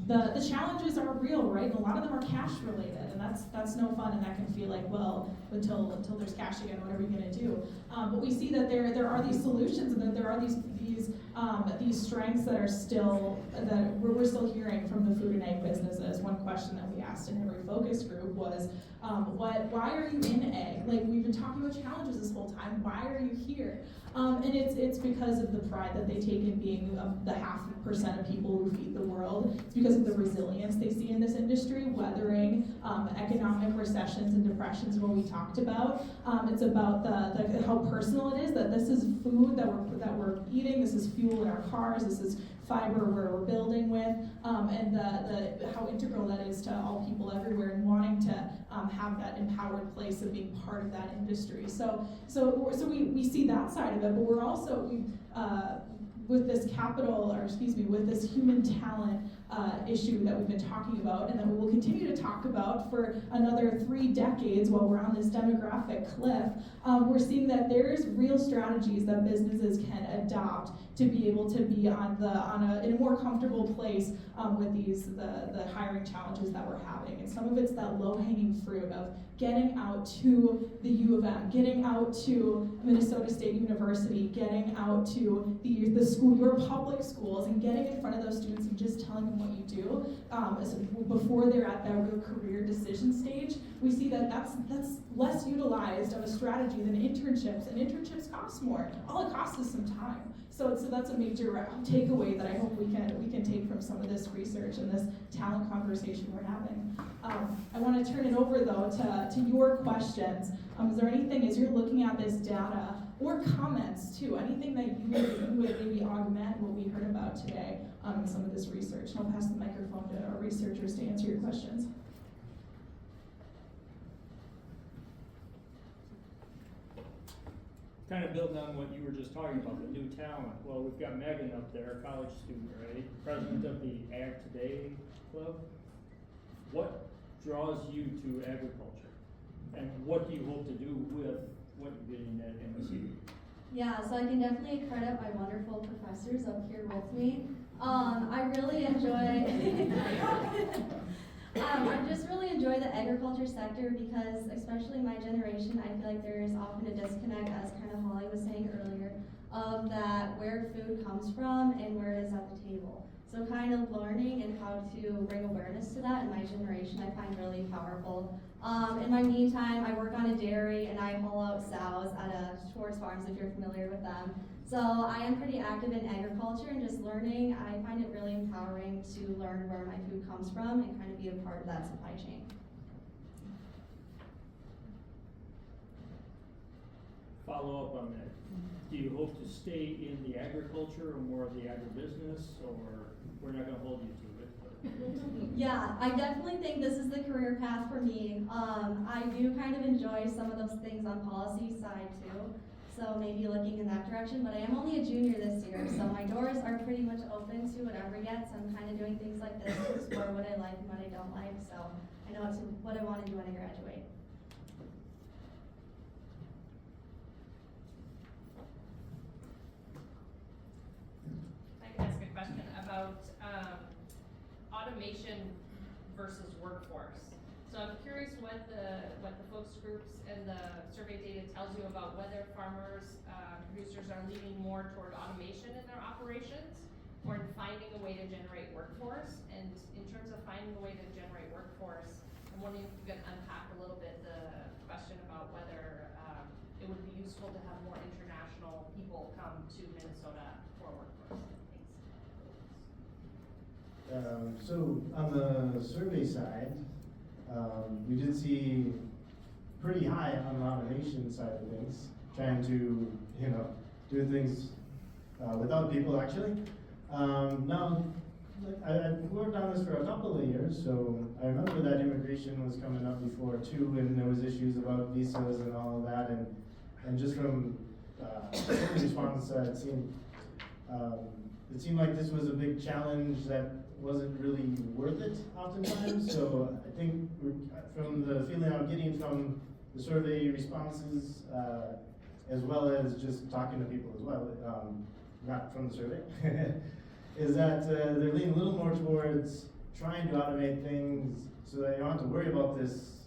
The challenges are real, right? And a lot of them are cash related, and that's no fun, and that can feel like, well, until there's cash again, what are we gonna do? But we see that there are these solutions, and that there are these strengths that are still, that we're still hearing from the food and ag businesses. One question that we asked in every focus group was, why are you in ag? Like, we've been talking about challenges this whole time, why are you here? And it's because of the pride that they take in being the 0.5% of people who feed the world. It's because of the resilience they see in this industry, weathering economic recessions and depressions, and what we talked about. It's about the how personal it is, that this is food that we're eating, this is fuel in our cars, this is fiber we're building with, and the how integral that is to all people everywhere, and wanting to have that empowered place of being part of that industry. So we see that side of it, but we're also with this with this human talent issue that we've been talking about, and that we will continue to talk about for another 3 decades while we're on this demographic cliff. We're seeing that there's real strategies that businesses can adopt to be able to be in a more comfortable place with the hiring challenges that we're having. And some of it's that low-hanging fruit of getting out to the U of M, getting out to Minnesota State University, getting out to the school, your public schools, and getting in front of those students and just telling them what you do before they're at that real career decision stage. We see that that's less utilized of a strategy than internships, and internships cost more. All it costs is some time. So that's a major takeaway that I hope we can take from some of this research and this talent conversation we're having. I want to turn it over though to your questions. Is there anything, as you're looking at this data, or comments too, anything that you would maybe augment what we heard about today in some of this research. And I'll pass the microphone to our researchers to answer your questions. Kind of building on what you were just talking about, the new talent. Well, we've got Megan up there, a college student, right? President of the Ag Today Club. What draws you to agriculture? And what do you hope to do with what you're getting at MSU? Yeah, so I can definitely credit my wonderful professors up here with me. I really enjoy, I just really enjoy the agriculture sector because, especially my generation, I feel like there is often a disconnect, as kind of Holly was saying earlier, of that where food comes from and where it is at the table. So kind of learning and how to bring awareness to that in my generation I find really powerful. In my meantime, I work on a dairy and I haul out sows at Schwartz Farms, if you're familiar with them. So I am pretty active in agriculture and just learning. I find it really empowering to learn where my food comes from and kind of be a part of that supply chain. Follow up on that. Do you hope to stay in the agriculture or more of the agribusiness, or we're not gonna hold you to it? Yeah, I definitely think this is the career path for me. I do kind of enjoy some of those things on policy side too. So maybe looking in that direction, but I am only a junior this year, so my doors are pretty much open to whatever gets. I'm kind of doing things like this to explore what I like and what I don't like, so I know it's what I want to do when I graduate. I can ask a question about automation versus workforce. So I'm curious what the focus groups and the survey data tells you about whether farmers, producers are leaning more toward automation in their operations or in finding a way to generate workforce. And in terms of finding a way to generate workforce, I'm wondering if you can unpack a little bit the question about whether it would be useful to have more international people come to Minnesota for workforce. Thanks. So on the survey side, we did see pretty high on the automation side of things, trying to, do things without people actually. Now, I worked on this for a couple of years, so I remember that immigration was coming up before too, and there was issues about visas and all of that, and just from the response that it seemed like this was a big challenge that wasn't really worth it oftentimes. So I think from the feeling I'm getting from the survey responses, as well as just talking to people as well, not from the survey, is that they're leaning a little more towards trying to automate things so that you don't have to worry about this,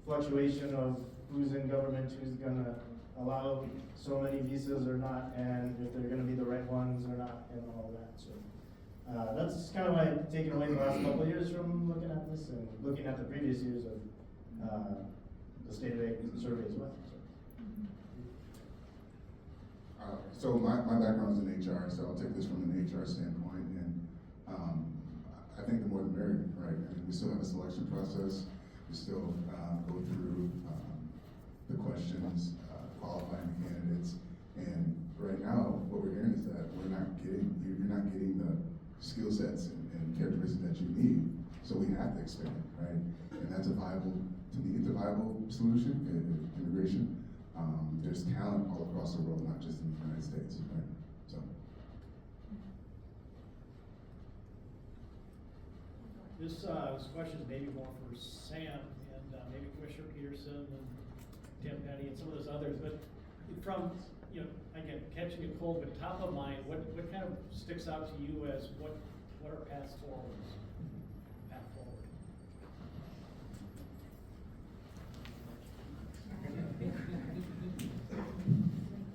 fluctuation of who's in government, who's gonna allow so many visas or not, and if they're gonna be the right ones or not, and all that. So that's kind of what I've taken away the last couple of years from looking at this and looking at the previous years of the state of ag survey as well. So my background is in HR, so I'll take this from an HR standpoint, and I think the more the merrier, right? I mean, we still have a selection process. We still go through the questions, qualifying the candidates, and right now, what we're hearing is that you're not getting the skill sets and characteristics that you need, so we have to expand, right? And that's to me, it's a viable solution in immigration. There's talent all across the world, not just in the United States, right? So. This question is maybe more for Sam and maybe Commissioner Petersen and Tim Petty and some of those others, but from, again, catching a cold, but top of mind, what kind of sticks out to you as what are paths forward? Path forward.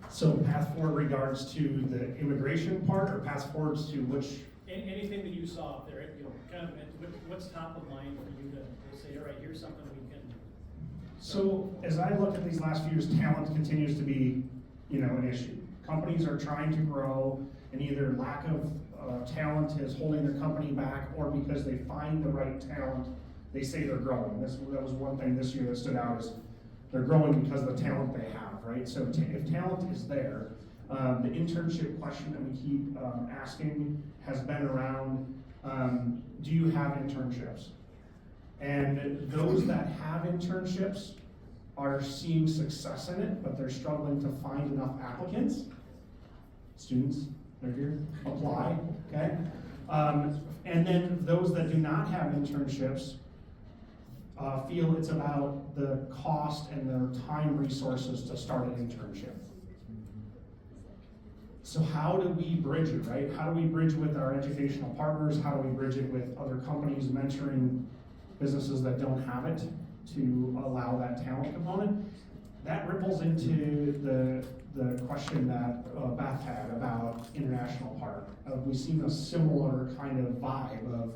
So path forward regards to the immigration part, or path forwards to which? Anything that you saw up there, kind of, what's top of mind for you to say, all right, here's something we can. So as I look at these last few years, talent continues to be, an issue. Companies are trying to grow, and either lack of talent is holding their company back, or because they find the right talent, they say they're growing. That was one thing this year that stood out is they're growing because of the talent they have, right? So if talent is there, the internship question that we keep asking has been around, do you have internships? And those that have internships are seeing success in it, but they're struggling to find enough applicants. Students, they're here, apply, okay? And then those that do not have internships feel it's about the cost and their time resources to start an internship. So how do we bridge it, right? How do we bridge with our educational partners? How do we bridge it with other companies mentoring businesses that don't have it to allow that talent component? That ripples into the question that Beth had about international part. We've seen a similar kind of vibe of,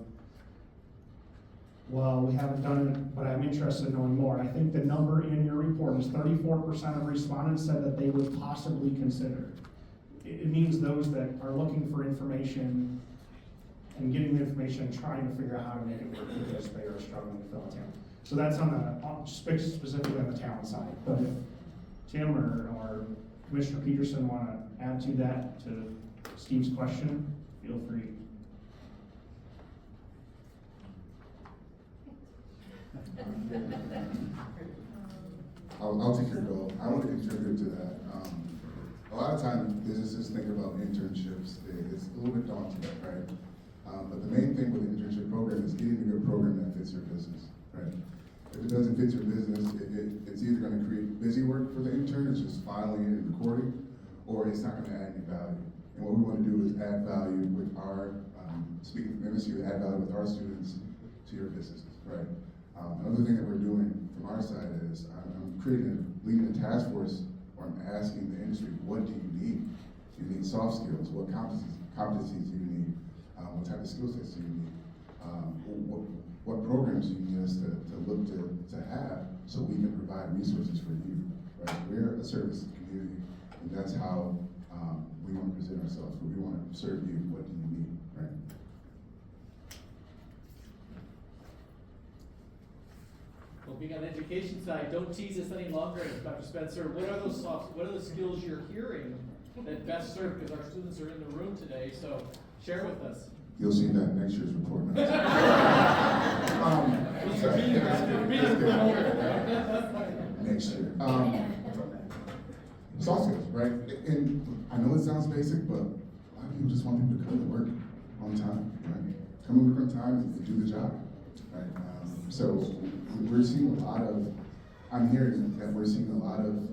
well, we haven't done it, but I'm interested in knowing more. I think the number in your report is 34% of respondents said that they would possibly consider. It means those that are looking for information and getting the information and trying to figure out how to make it work because they are struggling to fill a talent. So that's specifically on the talent side. But if Tim or Commissioner Petersen want to add to that, to Steve's question, feel free. I'll take your goal. I want to contribute to that. A lot of times businesses think about internships. It's a little bit daunting, right? But the main thing with the internship program is getting a good program that fits your business, right? If it doesn't fit your business, it's either going to create busy work for the intern, it's just filing it and recording, or it's not going to add any value. And what we want to do is add value with our, speaking from MSU, add value with our students to your businesses, right? Another thing that we're doing from our side is I'm leading a task force where I'm asking the industry, what do you need? Do you need soft skills? What competencies do you need? What type of skill sets do you need? What programs do you need us to look to have so we can provide resources for you, right? We're a service community, and that's how we want to present ourselves. We want to serve you. What do you need, right? Well, being on the education side, don't tease us any longer, Dr. Spencer. What are the skills you're hearing that best serve, because our students are in the room today, so share with us. You'll see that in next year's report. Next year. Soft skills, right? And I know it sounds basic, but a lot of people just want people to come to work on time, right? Come to work on time and do the job, right? So we're seeing I'm hearing that we're seeing a lot of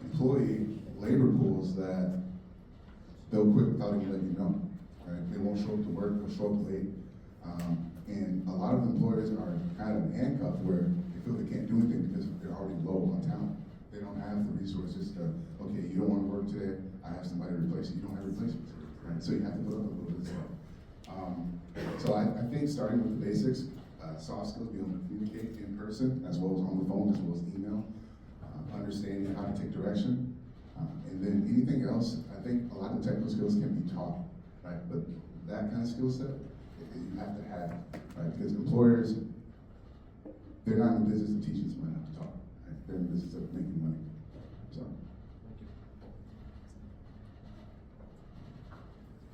employee labor pools that they'll quit without even letting you know. Right? They won't show up to work, they'll show up late. And a lot of employers are kind of handcuffed where they feel they can't do anything because they're already low on talent. They don't have the resources to, okay, you don't want to work today, I have somebody to replace you. You don't have replacements, right? So you have to put up a little bit of stuff. So I think starting with the basics, soft skills, being able to communicate in person, as well as on the phone, as well as email, understanding how to take direction, and then anything else, I think a lot of technical skills can be taught. Right, but that kind of skill set, you have to have, right? Because employers, they're not in the business of teaching someone how to talk, right? They're in the business of making money. So.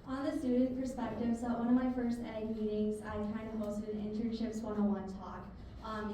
On the student perspective, so at one of my first ag meetings, I kind of hosted an internships 101 talk.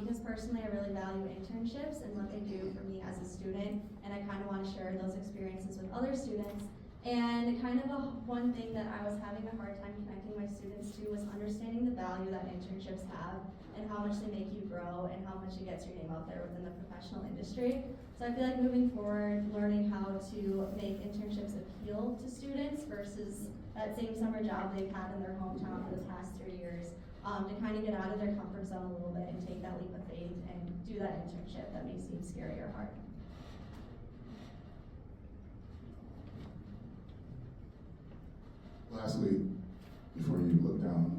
Because personally, I really value internships and what they do for me as a student, and I kind of want to share those experiences with other students. And kind of one thing that I was having a hard time connecting my students to was understanding the value that internships have and how much they make you grow and how much it gets your name out there within the professional industry. So I feel like moving forward, learning how to make internships appeal to students versus that same summer job they've had in their hometown for the past 3 years, to kind of get out of their comfort zone a little bit and take that leap of faith and do that internship that may seem scary or hard. Lastly, before you look down,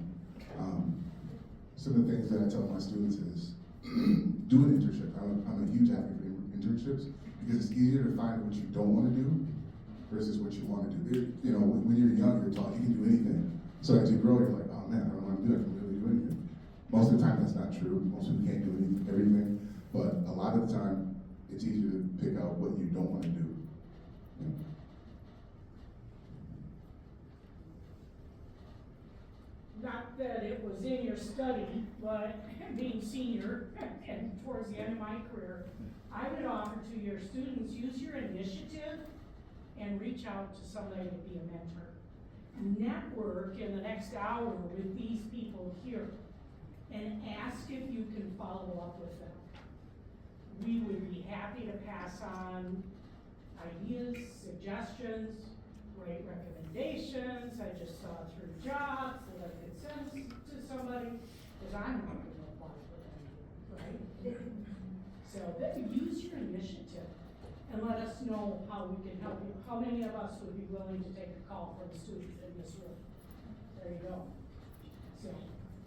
some of the things that I tell my students is do an internship. I'm a huge advocate for internships because it's easier to find what you don't want to do versus what you want to do. You know, when you're young, you're taught you can do anything. So as you grow, you're like, oh man, I don't want to do it. I can really do anything. Most of the time, that's not true. Most people can't do everything. But a lot of the time, it's easier to pick out what you don't want to do. Yeah. Not that it was in your study, but being senior and towards the end of my career, I would offer to your students, use your initiative and reach out to somebody to be a mentor. Network in the next hour with these people here and ask if you can follow up with them. We would be happy to pass on ideas, suggestions, great recommendations. I just saw 3 jobs that I could send to somebody, because I'm not gonna apply for anything, right? So then use your initiative and let us know how we can help you. How many of us would be willing to take a call from a student in this room? There you go. So,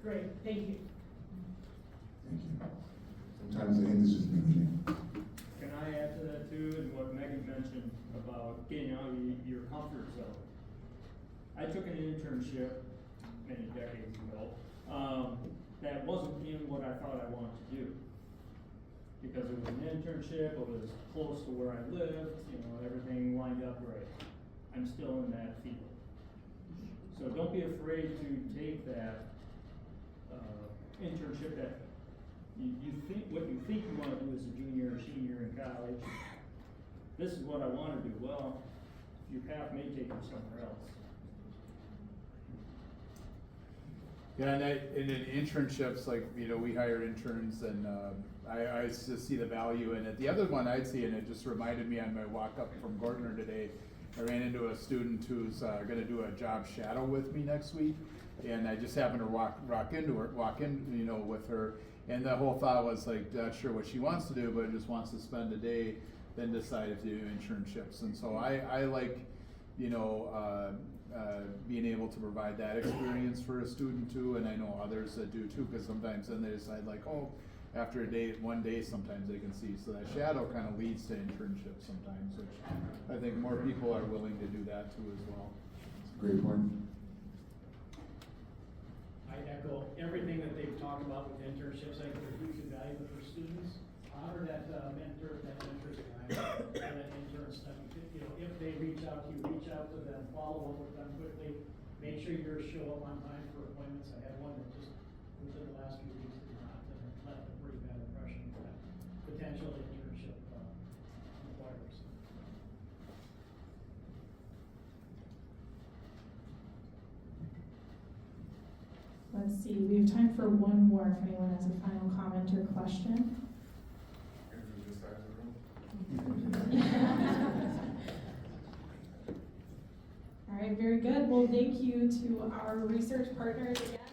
great, thank you. Thank you. Sometimes the end is just the beginning. Can I add to that too, and what Megan mentioned about getting out of your comfort zone? I took an internship many decades ago, that wasn't in what I thought I wanted to do. Because it was an internship, it was close to where I lived, you know, everything lined up right. I'm still in that field. So don't be afraid to take that, internship that you think, what you think you wanna do as a junior or senior in college. This is what I wanna do. Well, your path may take you somewhere else. Yeah, and in internships, like, you know, we hire interns, and I just see the value in it. The other one I'd see, and it just reminded me on my walk up from Gortner today, I ran into a student who's gonna do a job shadow with me next week, and I just happened to walk in, you know, with her, and the whole thought was like, not sure what she wants to do, but just wants to spend a day, then decide to do internships. And so I like, you know, being able to provide that experience for a student too, and I know others that do too, because sometimes then they decide like, oh, after a day, one day, sometimes they can see. So that shadow kind of leads to internships sometimes, which I think more people are willing to do that too as well. That's a great point. I echo everything that they've talked about with internships. I think they're hugely valuable for students. Honor that mentor's time, and that intern's time. You know, if they reach out to you, reach out to them, follow up with them quickly. Make sure you show up on time for appointments. I had one that just within the last few weeks did not, and it left a pretty bad impression for that potential internship employers. Let's see, we have time for one more if anyone has a final comment or question. All right, very good. Well, thank you to our research partners again.